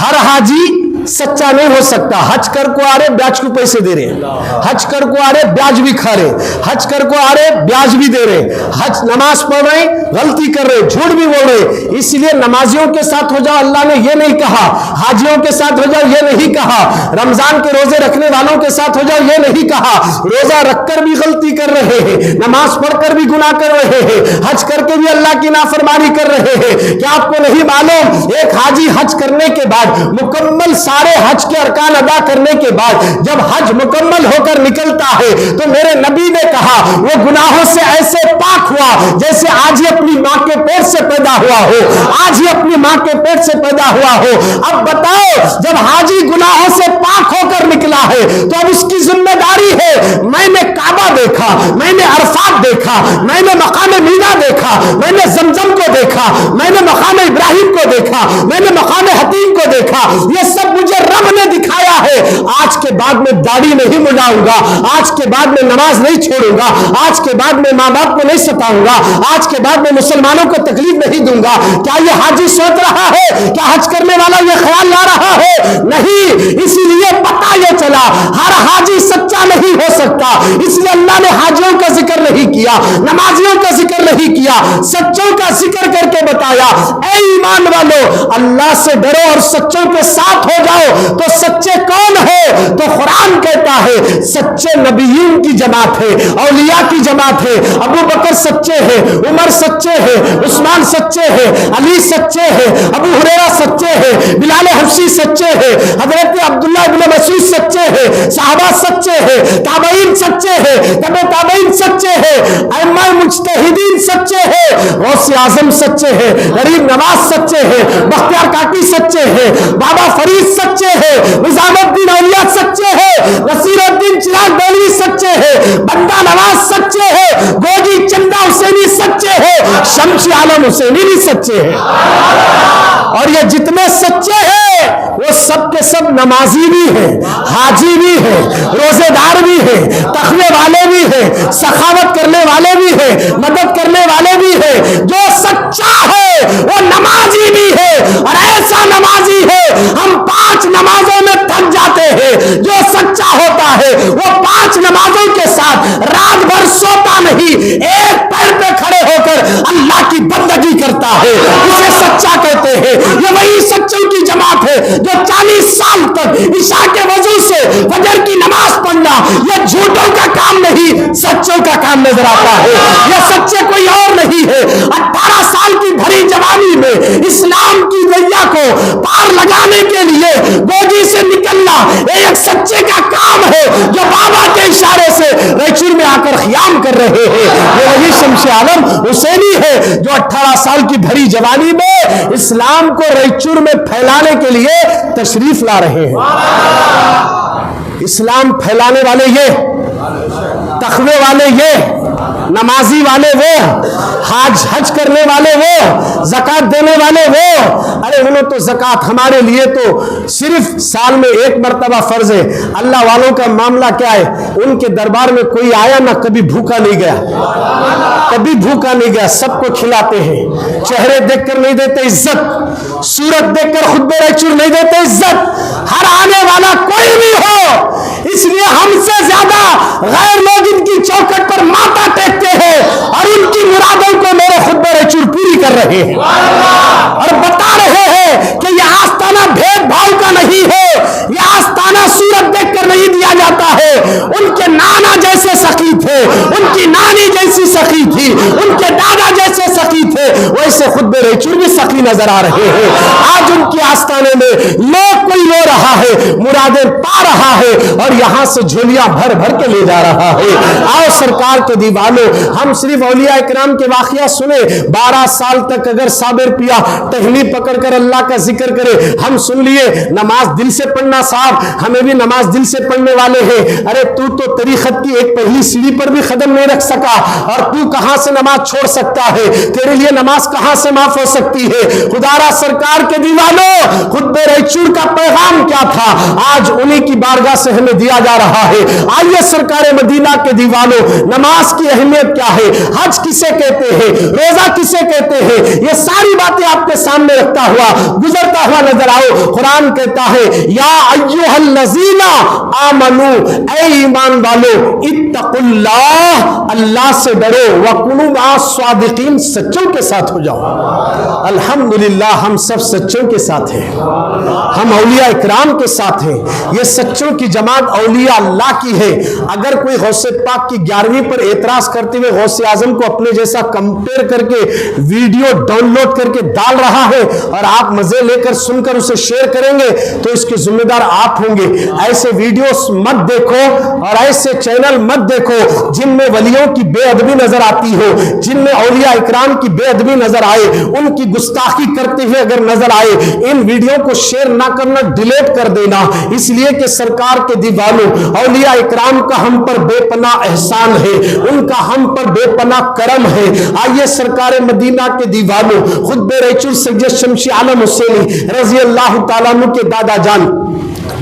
ہر حاجی سچا نہیں ہو سکتا. حج کر کو آ رہے بیاج کو پیسے دے رہے, حج کر کو آ رہے بیاج بھی کھا رہے, حج کر کو آ رہے بیاج بھی دے رہے, حج نماز پڑھ رہے غلطی کر رہے, جھوٹ بھی بول رہے. اس لیے نمازیوں کے ساتھ ہو جاؤ اللہ نے یہ نہیں کہا, حاجیوں کے ساتھ ہو جاؤ یہ نہیں کہا, رمضان کے روزے رکھنے والوں کے ساتھ ہو جاؤ یہ نہیں کہا. روزہ رکھ کر بھی غلطی کر رہے ہیں, نماز پڑھ کر بھی گناہ کر رہے ہیں, حج کر کے بھی اللہ کی نافرمانی کر رہے ہیں. کیا آپ کو نہیں معلوم ایک حاجی حج کرنے کے بعد مکمل سارے حج کے ارکان ادا کرنے کے بعد جب حج مکمل ہو کر نکلتا ہے تو میرے نبی نے کہا وہ گناہوں سے ایسے پاک ہوا جیسے آج ہی اپنی ماں کے پیٹ سے پیدا ہوا ہو, آج ہی اپنی ماں کے پیٹ سے پیدا ہوا ہو. اب بتاؤ جب حاجی گناہوں سے پاک ہو کر نکلا ہے تو اب اس کی ذمہ داری ہے, میں نے کعبہ دیکھا, میں نے عرفات دیکھا, میں نے مقام مینا دیکھا, میں نے زمزم کو دیکھا, میں نے مقام ابراہیم کو دیکھا, میں نے مقام حتیم کو دیکھا, یہ سب مجھے رب نے دکھایا ہے. آج کے بعد میں داڑھی نہیں مڈاؤں گا, آج کے بعد میں نماز نہیں چھوڑوں گا, آج کے بعد میں ماں باپ کو نہیں ستاؤں گا, آج کے بعد میں مسلمانوں کو تکلیف نہیں دوں گا. کیا یہ حاجی سوچ رہا ہے؟ کیا حج کرنے والا یہ خیال لا رہا ہے؟ نہیں. اسی لیے پتہ یہ چلا ہر حاجی سچا نہیں ہو سکتا, اس لیے اللہ نے حاجیوں کا ذکر نہیں کیا, نمازیوں کا ذکر نہیں کیا, سچوں کا ذکر کر کے بتایا اے ایمان والو اللہ سے ڈرو اور سچوں کے ساتھ ہو جاؤ. تو سچے کون؟ کون ہے؟ تو قرآن کہتا ہے سچے نبیین کی جماعت ہے، اولیاء کی جماعت ہے۔ ابو بکر سچے ہیں، عمر سچے ہیں، عثمان سچے ہیں، علی سچے ہیں، ابو ہریرہ سچے ہیں، بلال حبشی سچے ہیں، حضرت عبداللہ ابن مسعود سچے ہیں، صحابہ سچے ہیں، تابعین سچے ہیں، تبع تابعین سچے ہیں، ائمہ مجتہدین سچے ہیں، غوث اعظم سچے ہیں، غریب نواز سچے ہیں، بختیار کاکی سچے ہیں، بابا فرید سچے ہیں، نظام الدین اولیاء سچے ہیں، نصیر الدین چراغ دہلوی سچے ہیں، بندہ نواز سچے ہیں، گوگی چندا حسینی سچے ہیں، شمشی عالم حسینی بھی سچے ہیں۔ اور یہ جتنے سچے ہیں وہ سب کے سب نمازی بھی ہیں، حاجی بھی ہیں، روزے دار بھی ہیں، تقوی والے بھی ہیں، سخاوت کرنے والے بھی ہیں، مدد کرنے والے بھی ہیں۔ جو سچا ہے وہ نمازی بھی ہے، اور ایسا نمازی ہے ہم 5 نمازوں میں تھک جاتے ہیں۔ جو سچا ہوتا ہے وہ 5 نمازوں کے ساتھ رات بھر سوتا نہیں، ایک پیر پہ کھڑے ہو کر اللہ کی بندگی کرتا ہے، اسے سچا کہتے ہیں۔ یہ وہی سچوں کی جماعت ہے جو 40 سال تک عشاء کے وضو سے فجر کی نماز پڑھنا یہ جھوٹوں کا کام نہیں، سچوں کا کام نظر آتا ہے۔ یہ سچے کوئی اور نہیں ہے۔ 18 سال کی بھری جوانی میں اسلام کی نیا کو پار لگانے کے لیے گوجی سے نکلنا ایک سچے کا کام ہے جو بابا کے اشارے سے ریچور میں آ کر خیام کر رہے ہیں۔ یہ وہی شمشی عالم حسینی ہے جو 18 سال کی بھری جوانی میں اسلام کو ریچور میں پھیلانے کے لیے تشریف لا رہے ہیں۔ اسلام پھیلانے والے یہ، تقوی والے یہ، نمازی والے وہ، حج کرنے والے وہ، زکات دینے والے وہ۔ ارے انہوں تو زکات، ہمارے لیے تو صرف سال میں 1 مرتبہ فرض ہے۔ اللہ والوں کا معاملہ کیا ہے؟ ان کے دربار میں کوئی آیا نہ کبھی بھوکا نہیں گیا، کبھی بھوکا نہیں گیا، سب کو کھلاتے ہیں۔ چہرے دیکھ کر نہیں دیتے عزت، صورت دیکھ کر خطبہ ریچور نہیں دیتے عزت۔ ہر آنے والا کوئی بھی ہو، اس لیے ہم سے زیادہ غیر لوگ ان کی چوکھٹ پر ماتھا ٹیکتے ہیں اور ان کی مرادوں کو میرے خطبہ ریچور پوری کر رہے ہیں اور بتا رہے ہیں کہ یہ آستانہ بھید بھاؤ کا نہیں ہے، یہ آستانہ صورت دیکھ کر نہیں دیا جاتا ہے۔ ان کے نانا جیسے سخی تھے، ان کی نانی جیسی سخی تھی، ان کے دادا جیسے سخی تھے، ویسے خطبہ ریچور بھی سخی نظر آ رہے ہیں۔ آج ان کی آستانے میں لوگ کوئی رو رہا ہے، مرادیں پا رہا ہے اور یہاں سے جھولیاں بھر بھر کے لے جا رہا ہے۔ آؤ سرکار کے دیوانوں، ہم صرف اولیاء اکرام کے واقعہ سنیں۔ 12 سال تک اگر صابر پیا ٹہنی پکڑ کر اللہ کا ذکر کرے، ہم سن لیے نماز دل سے پڑھنا صاحب، ہمیں بھی نماز دل سے پڑھنے والے ہیں۔ ارے تو طریقت کی ایک پہلی سیڑھی پر بھی قدم نہیں رکھ سکا اور تو کہاں سے نماز چھوڑ سکتا ہے؟ تیرے لیے نماز کہاں سے معاف ہو سکتی ہے؟ خدارا سرکار کے دیوانوں، خطبہ ریچور کا پیغام کیا تھا؟ آج انہیں کی بارگاہ سے ہمیں دیا جا رہا ہے۔ آئیے سرکار مدینہ کے دیوانوں، نماز کی اہمیت کیا ہے، حج کسے کہتے ہیں، روزہ کسے کہتے ہیں، یہ ساری باتیں آپ کے سامنے رکھتا ہوا گزرتا ہوا نظر آؤ۔ قرآن کہتا ہے یا ایھا الذین آمنو، اے ایمان والو، اتقوا اللہ، اللہ سے ڈرو، وکونوا مع الصادقین، سچوں کے ساتھ ہو جاؤ۔ الحمدللہ ہم سب سچوں کے ساتھ ہیں، ہم اولیاء اکرام کے ساتھ ہیں۔ یہ سچوں کی جماعت اولیاء اللہ کی ہے۔ اگر کوئی غوث پاک کی 11ویں پر اعتراض کرتے ہوئے غوث اعظم کو اپنے جیسا کمپیئر کر کے ویڈیو ڈاؤن لوڈ کر کے ڈال رہا ہے اور آپ مزے لے کر سن کر اسے شیئر کریں گے تو اس کے ذمہ دار آپ ہوں گے۔ ایسے ویڈیوز مت دیکھو اور ایسے چینل مت دیکھو جن میں ولیوں کی بے ادبی نظر آتی ہو، جن میں اولیاء اکرام کی بے ادبی نظر آئے، ان کی گستاخی کرتے ہوئے اگر نظر آئے، ان ویڈیو کو شیئر نہ کرنا، ڈیلیٹ کر دینا، اس لیے کہ سرکار کے دیوانوں، اولیاء اکرام کا ہم پر بے پناہ احسان ہے، ان کا ہم پر بے پناہ کرم ہے۔ آئیے سرکار مدینہ کے دیوانوں، خطبہ ریچور سید شمشی عالم حسینی رضی اللہ تعالیٰ عنہ کے دادا جان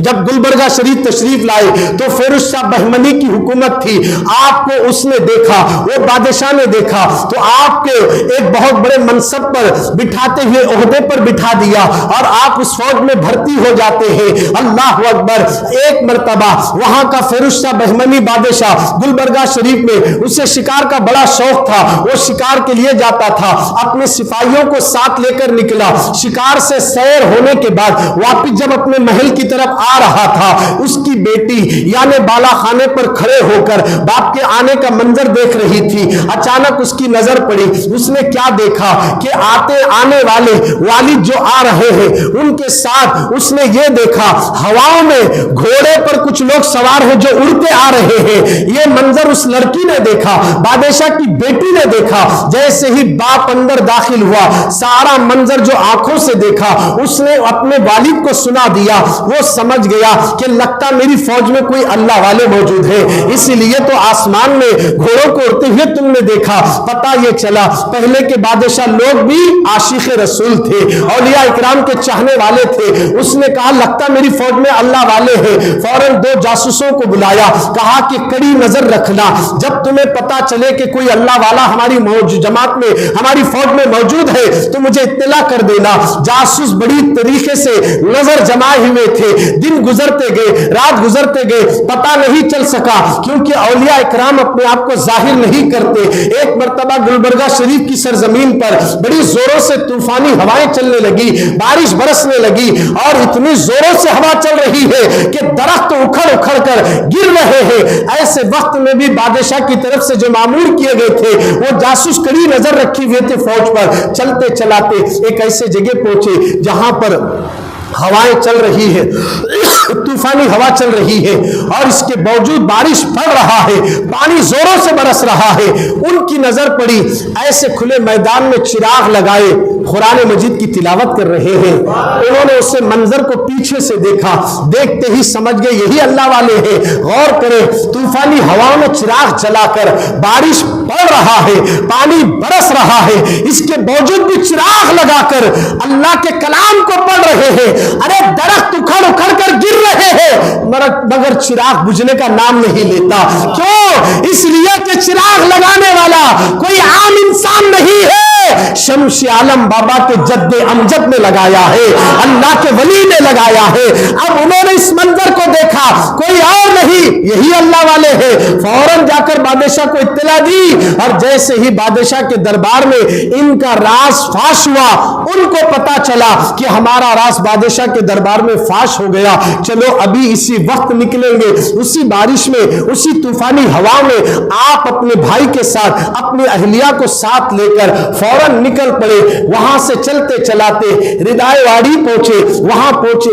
جب گلبرگہ شریف تشریف لائے تو فیروز شاہ بہمنی کی حکومت تھی، آپ کو اس نے دیکھا، وہ بادشاہ نے دیکھا تو آپ کے ایک بہت بڑے منصب پر بٹھاتے ہوئے عہدے پر بٹھا دیا اور آپ اس فوج میں بھرتی ہو جاتے ہیں۔ اللہ اکبر! ایک مرتبہ وہاں کا فیروز شاہ بہمنی بادشاہ گلبرگہ شریف میں، اسے شکار کا بڑا شوق تھا، وہ شکار کے لیے جاتا تھا، اپنے سپاہیوں کو ساتھ لے کر نکلا، شکار سے سیر ہونے کے بعد واپس جب اپنے محل کی طرف آ رہا تھا، اس کی بیٹی یعنی بالا خانے پر کھڑے ہو کر باپ کے آنے کا منظر دیکھ رہی تھی۔ اچانک اس کی نظر پڑی، اس نے کیا دیکھا کہ آنے والے والد جو آ رہے ہیں ان کے ساتھ اس نے یہ دیکھا ہواؤں میں گھوڑے پر کچھ لوگ سوار ہیں جو اڑتے آ رہے ہیں۔ یہ منظر اس لڑکی نے دیکھا، بادشاہ کی بیٹی نے دیکھا۔ جیسے ہی باپ اندر داخل ہوا، سارا منظر جو آنکھوں سے دیکھا اس نے اپنے والد کو سنا دیا۔ وہ سمجھ گیا کہ لگتا میری فوج میں کوئی اللہ والے موجود ہیں، اسی لیے تو آسمان میں گھوڑوں کو اڑتے ہوئے تم نے دیکھا۔ پتہ یہ چلا پہلے کے بادشاہ لوگ بھی عاشق رسول تھے، اولیاء اکرام کے چاہنے والے تھے۔ اس نے کہا لگتا میری فوج میں اللہ والے ہیں۔ فوراً 2 جاسوسوں کو بلایا، کہا کہ کڑی نظر رکھنا، جب تمہیں پتا چلے کہ کوئی اللہ والا ہماری جماعت میں ہماری فوج میں موجود ہے تو مجھے اطلاع کر دینا۔ جاسوس بڑی طریقے سے نظر جمائے ہوئے تھے۔ دن گزرتے گئے، رات گزرتے گئے، پتا نہیں چل سکا کیونکہ اولیاء اکرام اپنے آپ کو ظاہر نہیں کرتے۔ ایک مرتبہ گلبرگہ شریف کی سرزمین پر بڑی زوروں سے طوفانی ہوائیں چلنے لگی، بارش برسنے لگی، اور اتنی زوروں سے ہوا چل رہی ہے کہ درخت اکھڑ اکھڑ کر گر رہے ہیں۔ ایسے وقت میں بھی بادشاہ کی طرف سے جو مامور کیے گئے تھے وہ جاسوس کڑی نظر رکھی ہوئے تھے فوج پر۔ چلتے چلاتے ایک ایسے جگہ پہنچے جہاں پر ہوائیں چل رہی ہے، طوفانی ہوا چل رہی ہے، اور اس کے باوجود بارش پڑ رہا ہے، پانی زوروں سے برس رہا ہے۔ ان کی نظر پڑی، ایسے کھلے میدان میں چراغ لگائے قرآن مجید کی تلاوت کر رہے ہیں۔ انہوں نے اسے منظر کو پیچھے سے دیکھا، دیکھتے ہی سمجھ گئے یہی اللہ والے ہیں۔ غور کرے، طوفانی ہواؤں میں چراغ جلا کر بارش پڑ رہا ہے، پانی برس رہا ہے، اس کے باوجود بھی چراغ لگا کر اللہ کے کلام کو پڑھ رہے ہیں۔ ارے درخت اکھڑ اکھڑ کر گر رہے ہیں مگر چراغ بجھنے کا نام نہیں لیتا۔ کیوں؟ اس لیے کہ چراغ لگانے والا کوئی عام انسان نہیں ہے، شمس عالم بابا کے جد امجد نے لگایا ہے، اللہ کے ولی نے لگایا ہے۔ اب انہوں نے اس منظر کو دیکھا، کوئی اور نہیں، یہی اللہ والے ہیں۔ فوراً جا کر بادشاہ کو اطلاع دی، اور جیسے ہی بادشاہ کے دربار میں ان کا راز فاش ہوا، ان کو پتا چلا کہ ہمارا راز بادشاہ کے دربار میں فاش ہو گیا۔ چلو ابھی اسی وقت نکلیں گے، اسی بارش میں، اسی طوفانی ہوا میں آپ اپنے بھائی کے ساتھ اپنی اہلیہ کو ساتھ لے کر فوراً نکل پڑے۔ وہاں سے چلتے چلاتے ردائے واڑی پہنچے، وہاں پہنچے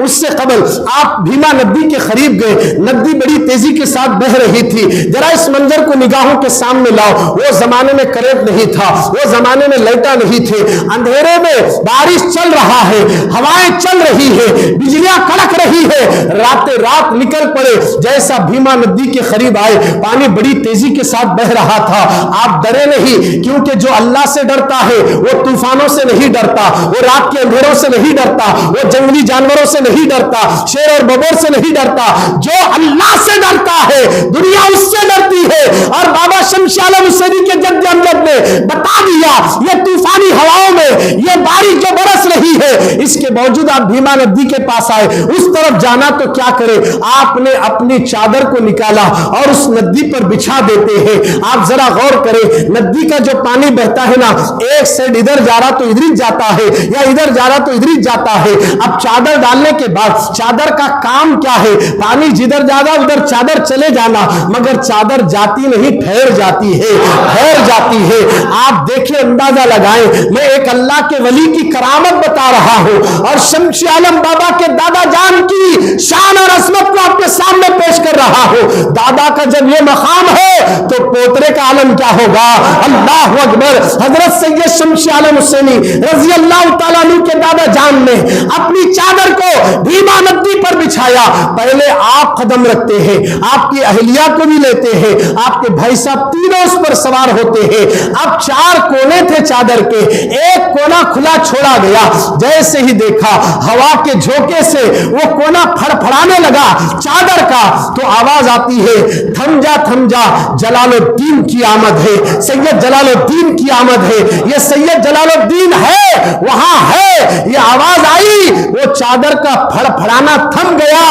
اس سے قبل آپ بھیما ندی کے قریب گئے۔ ندی بڑی تیزی کے ساتھ بہ رہی تھی۔ ذرا اس منظر کو نگاہوں کے سامنے لاؤ، وہ زمانے میں کرنٹ نہیں تھا، وہ زمانے میں لائٹاں نہیں تھے، اندھیرے میں بارش چل رہا ہے، ہوائیں چل رہی ہے، بجلیاں کڑک رہی ہے، رات نکل پڑے۔ جیسا بھیما ندی کے قریب آئے، پانی بڑی تیزی کے ساتھ بہ رہا تھا۔ آپ ڈرے نہیں، کیونکہ جو اللہ سے ڈرتا ہے وہ طوفانوں سے نہیں ڈرتا، وہ رات کے اندھیروں سے نہیں ڈرتا، وہ جنگلی جانوروں سے نہیں ڈرتا، شیر اور ببر سے نہیں ڈرتا۔ جو اللہ سے ڈرتا ہے دنیا اس سے ڈرتی ہے۔ اور بابا شمس عالم حسینی کے جد امجد نے بتا دیا، یہ طوفانی ہواؤں میں یہ بارش جو برس رہی ہے، اس کے باوجود آپ بھیما ندی کے پاس آئے، اس طرف جانا تو کیا کرے، آپ نے اپنی چادر کو نکالا اور اس ندی پر بچھا دیتے ہیں۔ آپ ذرا غور کریں، ندی کا جو پانی بہتا ہے نا، ایک سائڈ ادھر جا رہا تو ادھر جاتا ہے، یا ادھر جا رہا تو ادھر جاتا ہے۔ اب چادر ڈالنے کے بعد چادر کا کام کیا ہے؟ پانی جدھر جانا ادھر چادر چلے جانا، مگر چادر جاتی نہیں، ٹھہر جاتی ہے، ٹھہر جاتی ہے۔ آپ دیکھیں، اندازہ لگائیں، میں ایک اللہ کے ولی کی کرامت بتا رہا ہوں، اور شمس عالم بابا کے دادا جان کی شان اور عظمت کو آپ کے سامنے پیش کر رہا ہوں۔ دادا کا جب یہ مقام ہے تو پوترے کا عالم کیا ہوگا؟ اللہ اکبر۔ حضرت سید شمس عالم حسینی رضی اللہ تعالیٰ عنہ کے دادا جان نے اپنی چادر کو بھیما ندی پر بچھایا۔ پہلے آپ قدم رکھتے ہیں، آپ کی اہلیہ کو بھی لیتے ہیں، آپ کے بھائی صاحب تینوں اس پر سوار ہوتے ہیں۔ اب 4 کونے تھے چادر کے، ایک کونا کھلا چھوڑا گیا۔ جیسے ہی دیکھا ہوا کے جھونکے سے وہ کونا پھڑپھڑانے لگا چادر کا، تو آواز آتی ہے، تھم جا تھم جا، جلال الدین کی آمد ہے، سید جلال الدین کی آمد ہے، یہ سید جلال الدین ہے، وہاں ہے۔ یہ آواز آئی، وہ چادر کا پھڑپھڑانا تھم گیا۔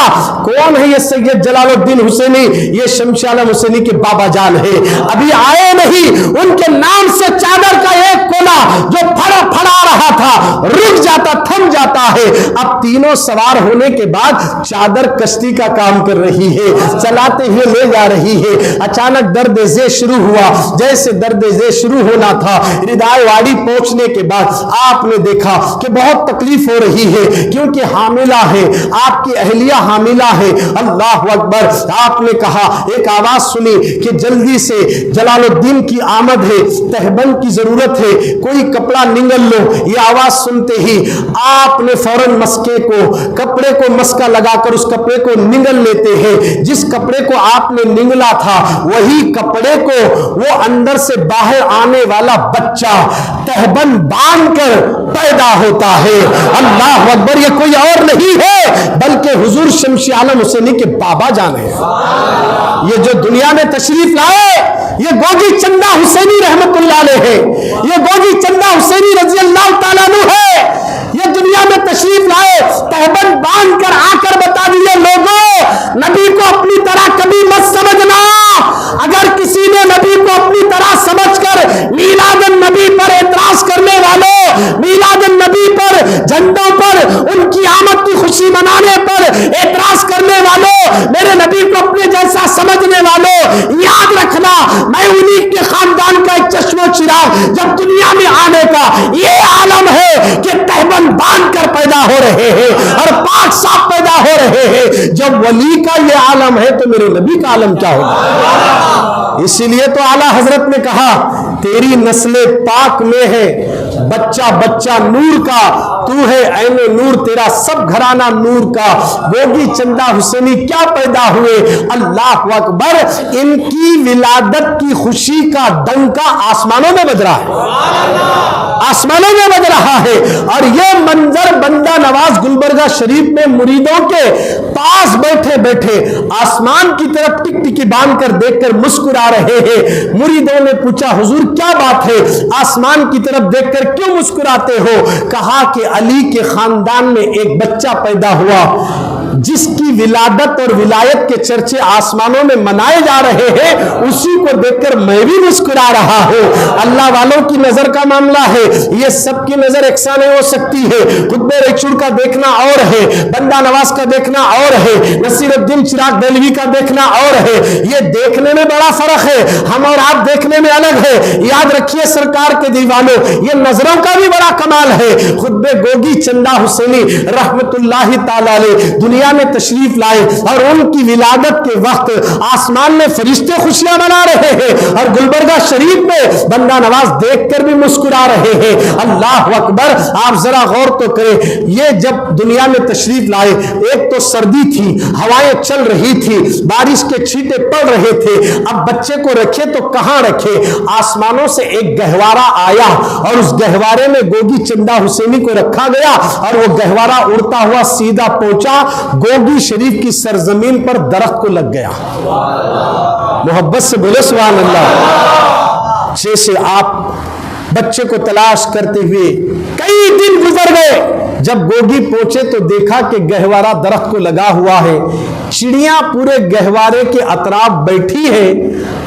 کون ہے یہ سید جلال الدین حسینی؟ یہ شمس عالم حسینی کے بابا جان ہے، ابھی آئے نہیں۔ ان کے نام سے چادر کا ایک کونا جو پھڑا رہا تھا رک جاتا, تھم جاتا ہے. اب تینوں سوار ہونے کے بعد چادر کشتی کا کام کر رہی ہے, چلاتے ہوئے لے جا رہی ہے. اچانک درد ذیل شروع ہوا. جیسے درد ذیل شروع ہونا تھا, ردائے واڑی پہنچنے کے بعد آپ نے دیکھا کہ بہت تکلیف ہو رہی ہے, کیونکہ حاملہ ہے, آپ کی اہلیہ حاملہ ہے. اللہ اکبر. آپ نے کہا, ایک آواز سنی کہ جلدی سے جلال الدین کی آمد ہے, تہبند کی ضرورت ہے, کوئی کپڑا نگل لو. یہ آواز سنتے ہی آپ نے فوراً مسکے کو, کپڑے کو مسکا لگا کر اس کپڑے کو نگل لیتے ہیں. جس کپڑے کو آپ نے نگلا تھا وہی کپڑے کو وہ اندر سے باہر آنے والا بچہ تہبند باندھ کر پیدا ہوتا ہے. اللہ اکبر. یہ کوئی اور نہیں ہے بلکہ حضور شمشی عالم حسینی کے بابا جان ہیں. یہ جو دنیا میں تشریف لائے یہ گوگی چندہ حسینی رحمت اللہ علیہ ہے. یہ گوگی چندہ حسینی رضی اللہ تعالیٰ عنہ ہے. یہ دنیا میں تشریف لائے, تہبند باندھ کر آ کر بتا دیے, لوگوں نبی کو اپنی طرح کبھی مت سمجھنا. اگر کسی نے نبی کو اپنی طرح سمجھ کر میلاد النبی پر اعتراض کرنے والوں, میلاد النبی پر, جھنڈوں پر, ان کی آمد کی خوشی منانے پر اعتراض کرنے والوں, میرے نبی کو اپنے جیسا سمجھنے والوں, یاد رکھنا میں انہی کے خاندان کا ایک چشم و چراغ جب دنیا میں آنے کا یہ عالم ہے کہ تہبند باندھ کر پیدا ہو رہے ہیں اور پاک صاف پیدا ہو رہے ہیں. جب ولی کا یہ عالم ہے تو میرے نبی کا عالم کیا ہوگا. اسی لیے تو اعلیٰ حضرت نے کہا, تیری نسل پاک میں ہے بچہ بچہ نور کا, تو ہے عین نور, تیرا سب گھرانہ نور کا. گوگی چندہ حسینی کیا پیدا ہوئے, اللہ اکبر. ان کی ولادت کی خوشی کا ڈنکا آسمانوں میں بج رہا ہے, آسمانوں میں بج رہا ہے. اور یہ منظر بندہ نواز گلبرگہ شریف میں مریدوں کے پاس بیٹھے بیٹھے آسمان کی طرف ٹک ٹکی باندھ کر دیکھ کر مسکرا رہے ہیں. مریدوں نے پوچھا, حضور کیا بات ہے, آسمان کی طرف دیکھ کر کیوں مسکراتے ہو؟ کہا کہ علی کے خاندان میں ایک بچہ پیدا ہوا جس کی ولادت اور ولایت کے چرچے آسمانوں میں منائے جا رہے ہیں, اسی کو دیکھ کر میں بھی مسکرا رہا ہوں. اللہ والوں کی نظر کا معاملہ ہے, یہ سب کی نظر یکساں نہیں ہو سکتی ہے. قطب ریچور کا دیکھنا اور ہے, بندہ نواز کا دیکھنا اور ہے, نصیر الدین چراغ دہلوی کا دیکھنا اور ہے. یہ دیکھنے میں بڑا فرق ہے, ہم اور آپ دیکھنے میں الگ ہے. یاد رکھیے سرکار کے دیوانوں, یہ نظروں کا بھی بڑا کمال ہے. خطب گوگی چندہ حسینی رحمت اللہ تعالی علیہ دنیا میں تشریف لائے اور ان کی ولادت کے وقت آسمان میں فرشتے خوشیاں منا رہے ہیں اور گلبرگہ شریف میں بندہ نواز دیکھ کر بھی مسکرا رہے ہیں. اللہ اکبر. آپ ذرا غور تو کریں, یہ جب دنیا میں تشریف لائے, ایک تو سردی تھی, ہوائیں چل رہی تھی, بارش کے چھینٹے پڑ رہے تھے. اب بچے کو رکھے تو کہاں رکھے, آسمانوں سے ایک گہوارہ آیا اور اس گہوارے میں گوگی چندہ حسینی کو رکھا گیا اور وہ گہوارہ اڑتا ہوا سیدھا پہنچا گوگی شریف کی سرزمین پر, درخت کو لگ گیا. محبت سے بولے سبحان اللہ. جیسے آپ بچے کو تلاش کرتے ہوئے کئی دن گزر گئے, جب گوگی پہنچے تو دیکھا کہ گہوارہ درخت کو لگا ہوا ہے, چڑیاں پورے گہوارے کے اطراف بیٹھی ہے,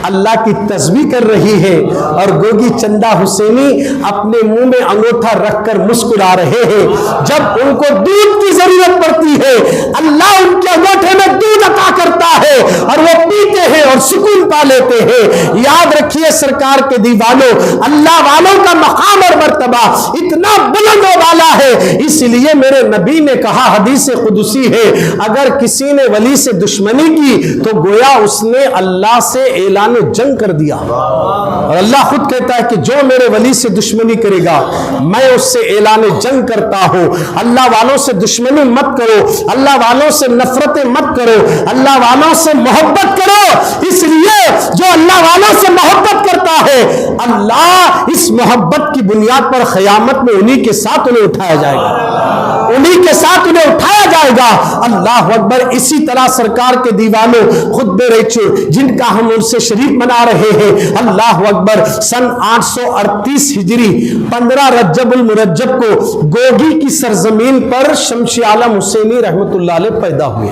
اللہ کی تسبیح کر رہی ہے اور گوگی چندہ حسینی اپنے منہ میں انگوٹھا رکھ کر مسکرا رہے ہیں. جب ان کو دودھ کی ضرورت پڑتی ہے اللہ ان کے انگوٹھے میں دودھ عطا کرتا ہے اور وہ پیتے ہیں اور سکون پا لیتے ہیں. یاد رکھیے سرکار کے دیوانوں, اللہ والوں کا مقام اور مرتبہ اتنا بلند و بالا ہے. اس لیے میرے نبی نے کہا, حدیث قدسی ہے, اگر کسی نے ولی سے دشمنی کی تو گویا اس نے اللہ سے اعلان جنگ کر دیا. اور اللہ خود کہتا ہے کہ جو میرے ولی سے دشمنی کرے گا میں اس سے اعلان جنگ کرتا ہوں. اللہ والوں سے دشمنی مت کرو, اللہ والوں سے نفرتیں مت کرو, اللہ والوں سے محبت کرو. اس لیے جو اللہ والوں سے محبت کرتا ہے اللہ اس محبت کی بنیاد پر قیامت میں انہی کے ساتھ انہیں اٹھایا جائے گا, انہی کے ساتھ انہیں اٹھایا جائے گا. اللہ اکبر. اسی طرح سرکار کے دیوانوں خطب ریچور جن کا ہم ان سے شریف منا رہے ہیں, اللہ اکبر, سن 838 ہجری 15 رجب المرجب کو گوگی کی سرزمین پر شمشی عالم حسینی رحمت اللہ علیہ پیدا ہوئے.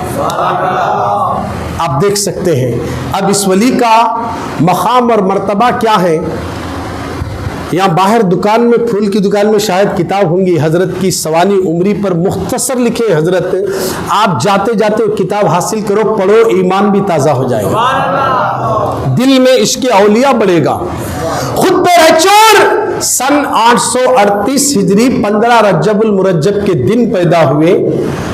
آپ دیکھ سکتے ہیں اب اس ولی کا مقام اور مرتبہ کیا ہے. یہاں باہر دکان میں، پھول کی دکان میں شاید کتاب ہوں گی حضرت کی سوانی عمری پر، مختصر لکھے حضرت. آپ جاتے جاتے کتاب حاصل کرو، پڑھو، ایمان بھی تازہ ہو جائے گا، دل میں عشق اولیاء بڑھے گا. خطبہ رچور سن 838 ہجری 15 رجب المرجب کے دن پیدا ہوئے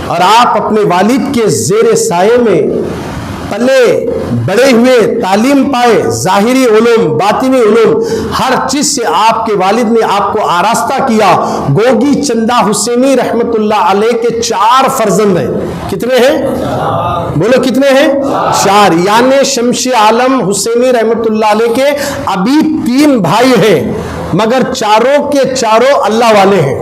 اور آپ اپنے والد کے زیر سائے میں پلے بڑے ہوئے، تعلیم پائے، ظاہری علوم، باطنی علوم، ہر چیز سے آپ کے والد نے آپ کو آراستہ کیا. گوگی چندہ حسینی رحمت اللہ علیہ کے 4 فرزند ہیں. کتنے ہیں؟ بولو کتنے ہیں؟ 4. یعنی شمس عالم حسینی رحمت اللہ علیہ کے ابھی 3 بھائی ہیں، مگر چاروں کے چاروں اللہ والے ہیں.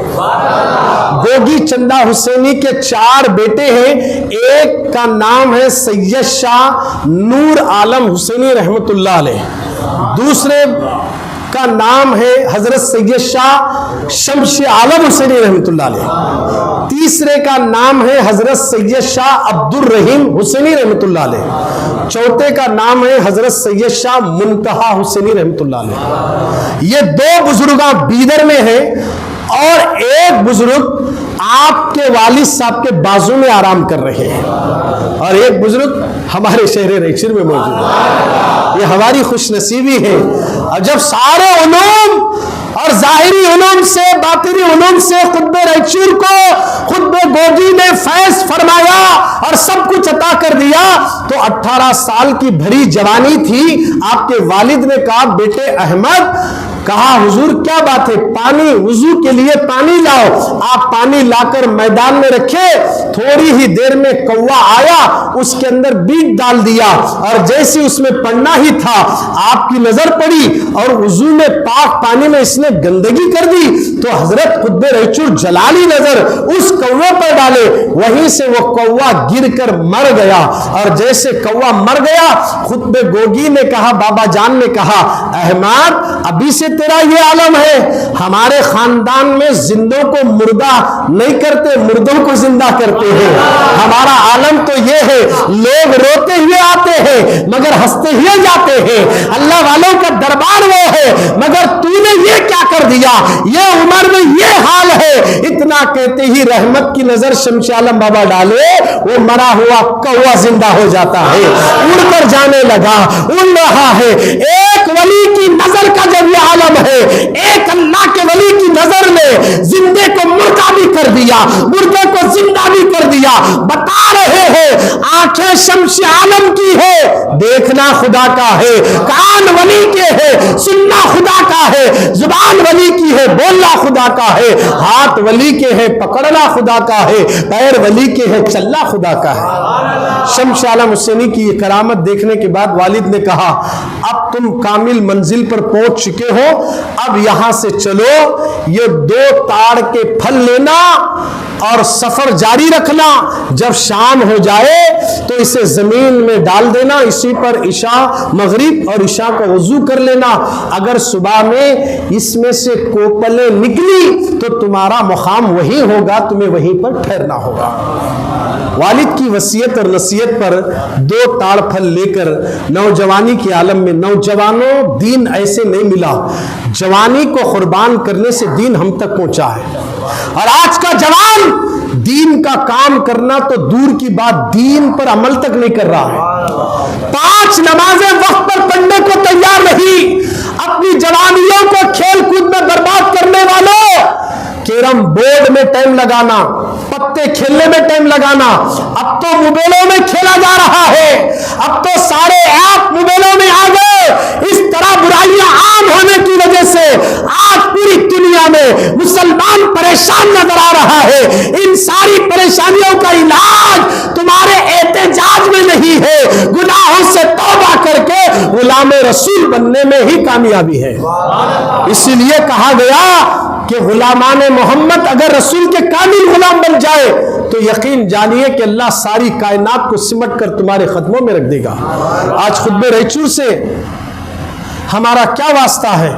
گوگی چندہ حسینی کے 4 بیٹے ہیں. ایک کا نام ہے سید شاہ نور عالم حسینی رحمت اللہ علیہ، دوسرے کا نام ہے حضرت سید شاہ شمس عالم حسینی رحمت اللہ علیہ، تیسرے کا نام ہے حضرت سید شاہ عبد الرحیم حسینی رحمت اللہ علیہ، چوتھے کا نام ہے حضرت سید شاہ منتہا حسینی رحمت اللہ علیہ. یہ 2 بزرگاں بیدر میں ہیں اور ایک بزرگ آپ کے والد صاحب کے بازو میں آرام کر رہے ہیں، اور ایک بزرگ ہمارے شہر ریچر میں موجود ہے. یہ ہماری خوش نصیبی ہے. اور جب سارے علوم اور ظاہری علوم سے، باطنی علوم سے خطب ریچور کو خطب گوگی نے فیض فرمایا اور سب کچھ عطا کر دیا، تو 18 سال کی بھری جوانی تھی. آپ کے والد نے کہا بیٹے احمد، کہا حضور کیا بات ہے؟ پانی، وضو کے لیے پانی لاؤ. آپ پانی لا کر میدان میں رکھے، تھوڑی ہی دیر میں کوا آیا، اس کے اندر بیج ڈال دیا، اور جیسی اس میں پڑنا ہی تھا آپ کی نظر پڑی اور وضو میں پاک پانی میں اس نے گندگی کر دی، تو حضرت خطب ریچور جلالی نظر اس کوے پر ڈالے. وہیں سے وہ کوا گر کر مر گیا، اور جیسے کوا مر گیا خطب گوگی نے کہا، بابا جان نے کہا، احمد ابھی سے تیرا یہ عالم ہے. ہمارے خاندان میں زندوں کو مردہ نہیں کرتے، مردوں کو زندہ کرتے ہیں. ہمارا عالم تو یہ ہے، لوگ روتے ہوئے آتے ہیں مگر ہنستے ہوئے جاتے ہیں. اللہ والوں کا دربار وہ ہے، مگر تو نے یہ کیا کر دیا؟ یہ عمر میں یہ حال ہے. اتنا کہتے ہی رحمت کی نظر شمس عالم بابا ڈالے، وہ مرا ہوا کوا زندہ ہو جاتا ہے، اڑ کر جانے لگا، اڑ رہا ہے. ایک ولی کی نظر کا جب یہ عالم ہے، ایک اللہ کے ولی کی نظر نے زندے کو مردہ بھی کر دیا، مردے کو زندہ بھی کر دیا. بتا رہے ہیں آنکھیں شمس عالم کی ہے، دیکھنا خدا کا ہے، کان ولی کے ہے، سننا خدا کا ہے، زبان ولی کی ہے، بولنا خدا کا ہے، ہاتھ ولی کے ہے، پکڑنا خدا کا ہے، پیر ولی کے ہے، چلنا خدا کا ہے. شمس عالم حسینی کی یہ کرامت دیکھنے کے بعد والد نے کہا، اب تم کامل منزل پر پہنچ چکے ہو، اب یہاں سے چلو، یہ 2 تاڑ کے پھل لینا اور سفر جاری رکھنا. جب شام ہو جائے تو اسے زمین میں ڈال دینا، اسی پر عشاء مغرب اور عشاء کا وضو کر لینا. اگر صبح میں اس میں سے کوپلیں نکلی تو تمہارا مقام وہی ہوگا، تمہیں وہیں پر ٹھہرنا ہوگا. والد کی وصیت اور نصیحت پر 2 تاڑ پھل لے کر نوجوانی کے عالم میں، نوجوانوں دین ایسے نہیں ملا، جوانی کو قربان کرنے سے دین ہم تک پہنچا ہے. اور آج کا جوان دین کا کام کرنا تو دور کی بات، دین پر عمل تک نہیں کر رہا ہے. 5 نمازیں وقت پر پڑھنے کو تیار نہیں. اپنی جوانیوں کو کھیل کود میں برباد کرنے والوں، کیرم بورڈ میں ٹائم لگانا، پتے کھیلنے میں ٹائم لگانا. اب تو موبائلوں میں کھیلا جا رہا ہے، اب تو سارے ایپ موبائلوں میں آ گئے. اس طرح برائیاں عام ہونے کی وجہ سے آج پوری دنیا میں مسلمان پریشان نظر آ رہا ہے. ان ساری پریشانیوں کا علاج تمہارے احتجاج میں نہیں ہے، گناہوں سے توبہ کر کے غلام رسول بننے میں ہی کامیابی ہے. اسی لیے کہا گیا کہ غلامان محمد اگر رسول کے کامل غلام بن جائے تو یقین جانیے کہ اللہ ساری کائنات کو سمٹ کر تمہارے قدموں میں رکھ دے گا. آج خطب ریچور سے ہمارا کیا واسطہ ہے؟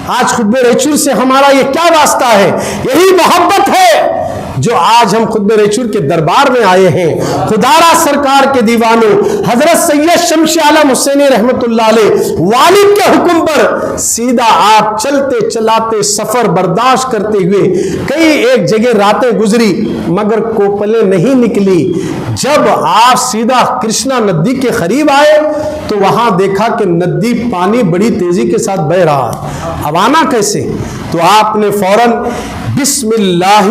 آج خطب ریچور سے ہمارا یہ کیا واسطہ ہے؟ یہی محبت ہے جو جو آج ہم خطبہ ریچور کے دربار میں آئے ہیں، خدارا سرکار کے دیوانوں، حضرت سید شمس عالم حسینی رحمت اللہ علیہ والد کے حکم پر سیدھا آپ چلتے چلاتے سفر برداشت کرتے ہوئے کئی ایک جگہ راتیں گزری مگر کوپلیں نہیں نکلی۔ جب آپ سیدھا کرشنا ندی کے قریب آئے تو وہاں دیکھا کہ ندی پانی بڑی تیزی کے ساتھ بہ رہا ہے، اب آنا کیسے؟ تو آپ نے فوراً بسم اللہ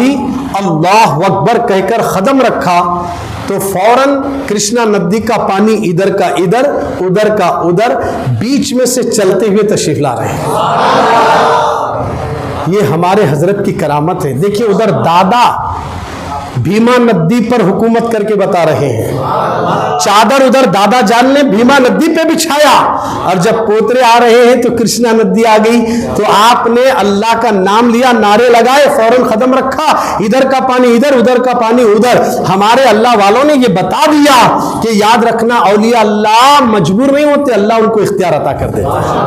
اللہ اکبر کہہ کر قدم رکھا تو فوراً کرشنا ندی کا پانی ادھر کا ادھر ادھر کا ادھر بیچ میں سے چلتے ہوئے تشریف لا رہے ہیں۔ یہ ہمارے حضرت کی کرامت ہے۔ دیکھیے ادھر دادا بھیما ندی پر حکومت کر کے بتا رہے ہیں، چادر ادھر دادا جان نے بھیما ندی پہ بچھایا، اور جب پوترے آ رہے ہیں تو کرشنا ندی آ گئی تو آپ نے اللہ کا نام لیا، نعرے لگائے، فوراً قدم رکھا، ادھر کا پانی ادھر ادھر کا پانی ادھر۔ ہمارے اللہ والوں نے یہ بتا دیا کہ یاد رکھنا اولیاء اللہ مجبور نہیں ہوتے، اللہ ان کو اختیار عطا کر دیتا ہے،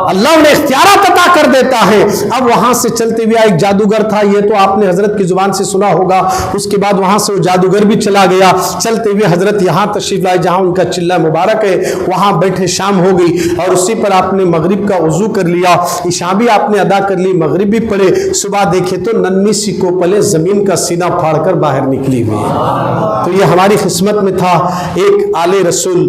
اللہ انہیں اختیارات عطا کر دیتا ہے۔ اب وہاں سے چلتے ہوئے ایک جادوگر تھا، یہ تو آپ نے حضرت کی زبان سے سنا ہوگا، اس کے بعد وہاں سے وہ جادوگر بھی چلا گیا، چلتے ہوئے حضرت یہاں تشریف لائے جہاں ان کا چلہ مبارک ہے، وہاں بیٹھے، شام ہو گئی اور اسی پر آپ نے مغرب کا وضو کر لیا، عشاء بھی آپ نے ادا کر لی، مغرب بھی پڑھے، صبح دیکھے تو ننھی سی کوپلیں زمین کا سینہ پھاڑ کر باہر نکلی ہوئی ہیں۔ تو یہ ہماری قسمت میں تھا، ایک آل رسول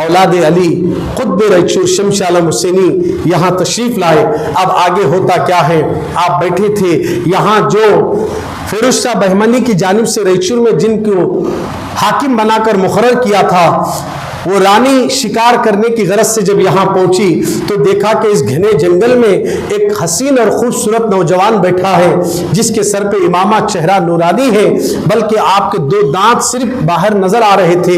اولاد علی قطب ریچور شمس عالم حسینی یہاں تشریف لائے۔ اب آگے ہوتا کیا ہے، آپ بیٹھے تھے یہاں، جو فیروز شاہ بہمنی کی جانب سے ریچور میں جن کو حاکم بنا کر مقرر کیا تھا، وہ رانی شکار کرنے کی غرض سے جب یہاں پہنچی تو دیکھا کہ اس گھنے جنگل میں ایک حسین اور خوبصورت نوجوان بیٹھا ہے جس کے سر پہ امامہ، چہرہ نورانی ہے، بلکہ آپ کے دو دانت صرف باہر نظر آ رہے تھے۔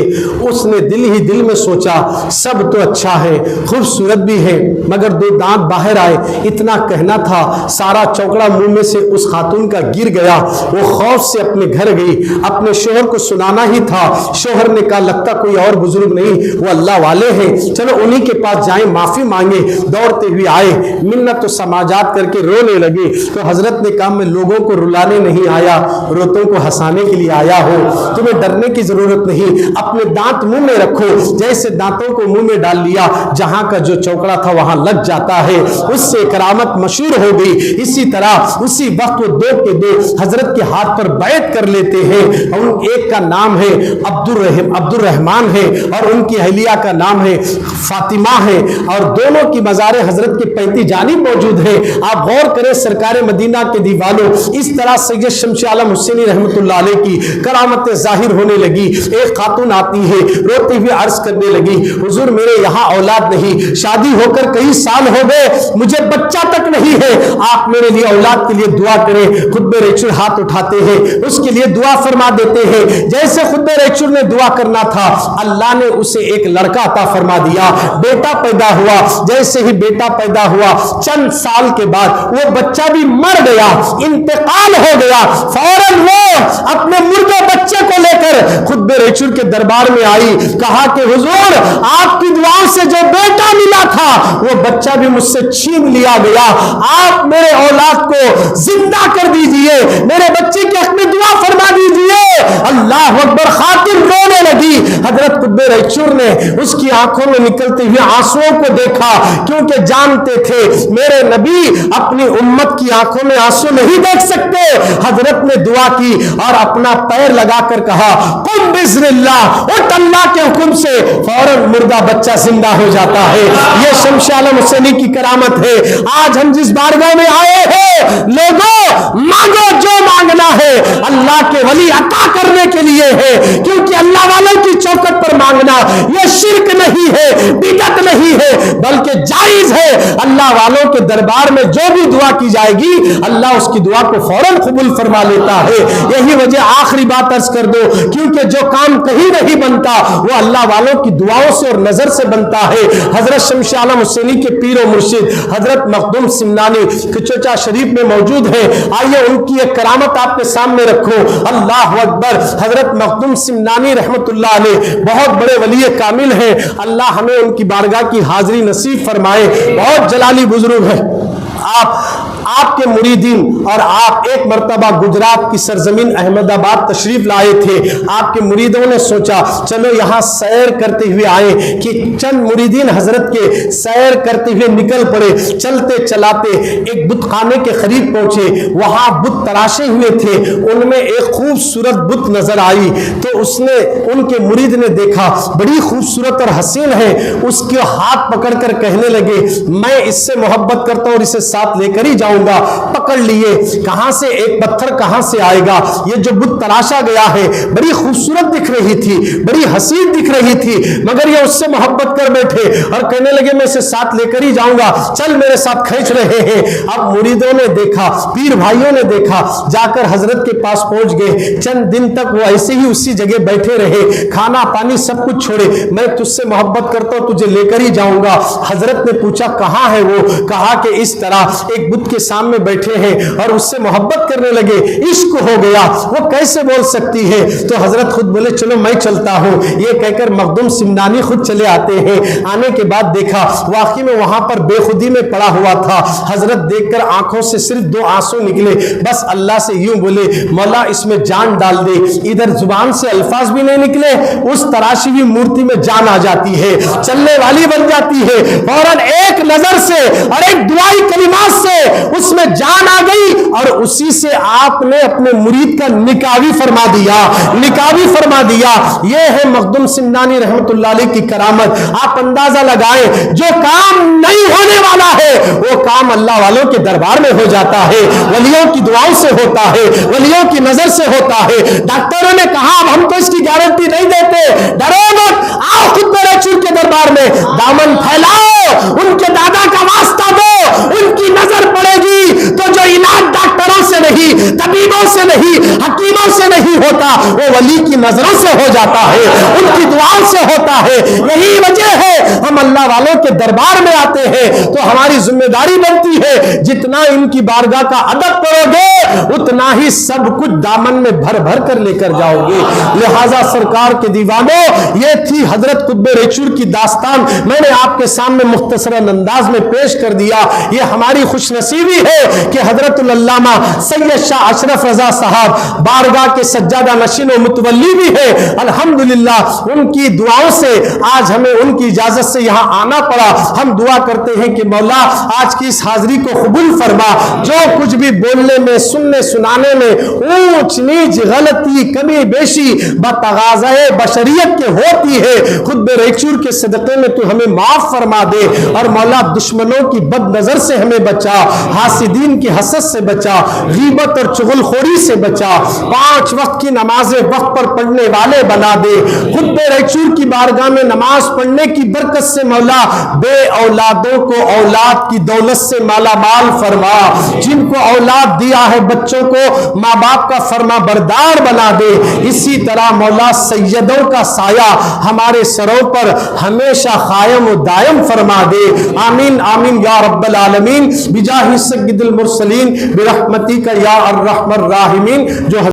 اس نے دل ہی دل میں سوچا سب تو اچھا ہے، خوبصورت بھی ہے، مگر دو دانت باہر آئے، اتنا کہنا تھا، سارا چوکڑا منہ میں سے اس خاتون کا گر گیا۔ وہ خوف سے اپنے گھر گئی، اپنے شوہر کو سنانا ہی تھا۔ شوہر نے کہا لگتا کوئی اور بزرگ نہیں، وہ اللہ والے ہیں، چلو انہی کے پاس جائیں، معافی مانگے۔ دوڑتے ہوئے آئے، منت و سماجات کر کے رونے لگے تو حضرت نے کہا میں لوگوں کو رلانے نہیں آیا، روتوں کو ہنسانے کے لیے آیا ہوں، تمہیں ڈرنے کی ضرورت نہیں، اپنے دانت منہ میں رکھو۔ جیسے دانتوں کو منہ میں ڈال لیا، جہاں کا جو چوکڑا تھا وہاں لگ جاتا ہے، اس سے کرامت مشہور ہو گئی۔ اسی طرح اسی وقت وہ دو کے دو حضرت کے ہاتھ پر بیعت کر لیتے ہیں، اور ایک کا نام ہے عبد الرحمن ہے اور ان کی اہلیہ کا نام ہے فاطمہ ہے، اور دونوں کی مزار حضرت کے 35 جانب موجود ہے۔ آپ غور کریں سرکار مدینہ کے دیوانوں، اس طرح سید شمس عالم حسینی رحمت اللہ علیہ کی کرامت ظاہر ہونے لگی۔ ایک خاتون آتی ہے، روتی ہوئی عرض کرنے لگی حضور میرے یہاں اولاد نہیں، شادی ہو کر کئی سال ہو گئے، مجھے بچہ تک نہیں ہے، آپ میرے لیے اولاد کے لیے دعا کریں۔ خطبہ ریچور ہاتھ اٹھاتے ہیں، اس کے لیے دعا فرما دیتے ہیں۔ جیسے خطبہ ریچور نے دعا کرنا تھا، اللہ نے اسے ایک لڑکا عطا فرما دیا، بیٹا پیدا ہوا۔ جیسے ہی بیٹا پیدا ہوا، چند سال کے بعد وہ بچہ بھی مر گیا، انتقال ہو گیا۔ فوراً وہ اپنے مردے بچے کو لے کر خطبہ ریچور کے دربار میں آئی، کہا کہ حضور آپ کی دعاؤں سے جو بیٹا ملا تھا وہ بچہ بھی مجھ سے چھین لیا گیا، آپ میرے اولاد کو زندہ کر دیجئے، میرے بچے کے حق میں دعا فرما دیجئے۔ اللہ اکبر، خاتون رونے لگی۔ حضرت قطب ریچور نے اس کی آنکھوں میں نکلتے ہوئے آنسوؤں کو دیکھا، کیونکہ جانتے تھے میرے نبی اپنی امت کی آنکھوں میں آنسو نہیں دیکھ سکتے۔ حضرت نے دعا کی اور اپنا پیر لگا کر کہا قم بإذن اللہ، اٹھ اللہ کے حکم سے، فوراً مردہ بچہ زندہ ہو جاتا ہے۔ یہ شمس عالم حسینی کی کرامت ہے۔ آج ہم جس بارگاہ میں آئے ہیں، لوگوں مانگو جو مانگنا ہے، اللہ کے ولی عطا کرنے کے لیے ہے، کیونکہ اللہ والوں کی چوکٹ پر مانگنا یہ شرک نہیں ہے، بدعت نہیں ہے، بلکہ جائز ہے۔ اللہ والوں کے دربار میں جو بھی دعا کی جائے گی، اللہ اس کی دعا کو فوراً قبول فرما لیتا ہے۔ یہی وجہ، آخری بات عرض کر دو، کیونکہ جو کام کہیں نہیں بنتا وہ اللہ والوں کی دعاؤں سے اور نظر سے بنتا ہے۔ حضرت شمس عالم حسینی کے پیر و مرشد حضرت مخدوم سمنانی کچوچا شریف میں موجود ہیں، آئیے ان کی ایک کرامت آپ کے سامنے رکھو۔ اللہ اکبر، حضرت مخدوم سمنانی رحمت اللہ علیہ بہت بڑے ولی کامل ہیں، اللہ ہمیں ان کی بارگاہ کی حاضری نصیب فرمائے، بہت جلالی بزرگ ہے۔ آپ آپ کے مریدین اور آپ ایک مرتبہ گجرات کی سرزمین احمد آباد تشریف لائے تھے. آپ کے مریدوں نے سوچا چلو یہاں سیر کرتے ہوئے آئے کہ چند مریدین حضرت کے سیر کرتے ہوئے نکل پڑے. چلتے چلاتے ایک بت خانے کے قریب پہنچے. وہاں بت تراشے ہوئے تھے. ان میں ایک خوبصورت بت نظر آئی تو اس نے ان کے مرید نے دیکھا بڑی خوبصورت اور حسین ہے. اس کے ہاتھ پکڑ کر کہنے لگے میں اس سے محبت کرتا ہوں اور اسے ساتھ لے کر ہی جاؤں گا. پکڑ لیے. کہاں سے ایک پتھر کہاں سے آئے گا؟ یہ جو بت تراشا گیا ہے بڑی خوبصورت دکھ رہی تھی, بڑی حسین دکھ رہی تھی, مگر یہ اس سے محبت کر بیٹھے اور کہنے لگے میں اسے ساتھ لے کر ہی جاؤں گا, چل میرے ساتھ کھینچ رہے ہیں. اب مریدوں نے دیکھا, پیر بھائیوں نے دیکھا, جا کر حضرت کے پاس پہنچ گئے. چند دن تک وہ ایسے ہی اسی جگہ بیٹھے رہے, کھانا پانی سب کچھ چھوڑے. میں تجھ سے محبت کرتا ہوں, تجھے لے کر ہی جاؤں گا. حضرت نے پوچھا کہاں ہے وہ؟ کہا کہ اس طرح ایک بت کے سامنے بیٹھے ہیں اور اس سے محبت کرنے لگے, عشق ہو گیا. وہ کیسے بول سکتی ہے؟ تو حضرت خود بولے چلو میں چلتا ہوں. یہ کہہ کر مخدوم سمنانی خود چلے آتے ہیں. آنے کے بعد دیکھا واقعی میں وہاں پر بے خودی میں پڑا ہوا تھا. حضرت دیکھ کر آنکھوں سے صرف 2 آنسو نکلے. بس اللہ سے یوں بولے مولا اس میں جان ڈال دے. ادھر زبان سے الفاظ بھی نہیں نکلے, اس تراشی ہوئی مورتی میں جان آ جاتی ہے, چلنے والی بن جاتی ہے. فوراً ایک نظر سے اور ایک دعائی کلمات سے اس میں جان آ گئی اور اسی سے آپ نے اپنے مرید کا نکاح بھی فرما دیا, نکاح بھی فرما دیا. یہ ہے مخدوم سمنانی رحمت اللہ علیہ کی کرامت. آپ اندازہ لگائیں جو کام نہیں ہونے والا ہے وہ کام اللہ والوں کے دربار میں ہو جاتا ہے, ولیوں کی دعاؤں سے ہوتا ہے, ولیوں کی نظر سے ہوتا ہے. ڈاکٹروں نے کہا اب ہم تو اس کی گارنٹی نہیں دیتے, ڈرو مت, آؤ خود میرے چور کے دربار میں, دامن پھیلاؤ, ان کے دادا کا واسطہ دو, ان کی نظر پڑے گی تو جو علاج ڈاکٹروں سے نہیں, طبیبوں سے نہیں, حکیموں سے نہیں ہوتا وہ ولی کی نظروں سے ہو جاتا ہے, ان کی دعاؤں سے ہوتا ہے. یہی وجہ ہے ہم اللہ والوں کے دربار میں آتے ہیں تو ہماری ذمہ داری بنتی ہے جتنا ان کی بارگاہ کا ادب کرو گے اتنا ہی سب کچھ دامن میں بھر بھر کر لے کر جاؤ گے. لہذا سرکار کے دیوانوں یہ تھی حضرت قطب ریچور کی داستان. میں نے آپ کے سامنے مختصر انداز میں پیش کر دیا. یہ ہماری خوش نصیبی ہے کہ حضرت العلامہ سید شاہ اشرف رضا صاحب بارگاہ کے سجادہ نشین و متولی بھی ہے. الحمدللہ ان کی دعاؤں سے آج ہمیں ان کی اجازت سے یہاں آنا پڑا. ہم دعا کرتے ہیں کہ مولا آج کی اس حاضری کو قبول فرما. جو کچھ بھی بولنے میں, سننے سنانے میں اونچ نیچ, غلطی, کمی بیشی بتغاضۂ بشریت کے ہوتی ہے, خود ریچور کے صدقے میں تو ہمیں معاف فرما دے. اور مولا دشمنوں کی بد نظر سے ہمیں بچا, حاسدین کی حسد سے بچا, غیبت اور چغل خوری سے بچا, 5 وقت کی نمازیں وقت پر پڑھنے والے بنا دے. خود ریچور کی بارگاہ میں نماز پڑھنے کی برکت سے مولا بے اولادوں کو اولاد کی دولت سے مالا مال فرما. جن کو اولاد دیا ہے بچوں کو ماں باپ کا فرما بردار بنا دے. اسی طرح مولا سیدوں کا سایہ ہمارے سروں پر ہمیشہ قائم و دائم فرما دے. آمین آمین یا رب العالمین بجاہ سید المرسلین برحمتک یا ارحم الراحمین. جو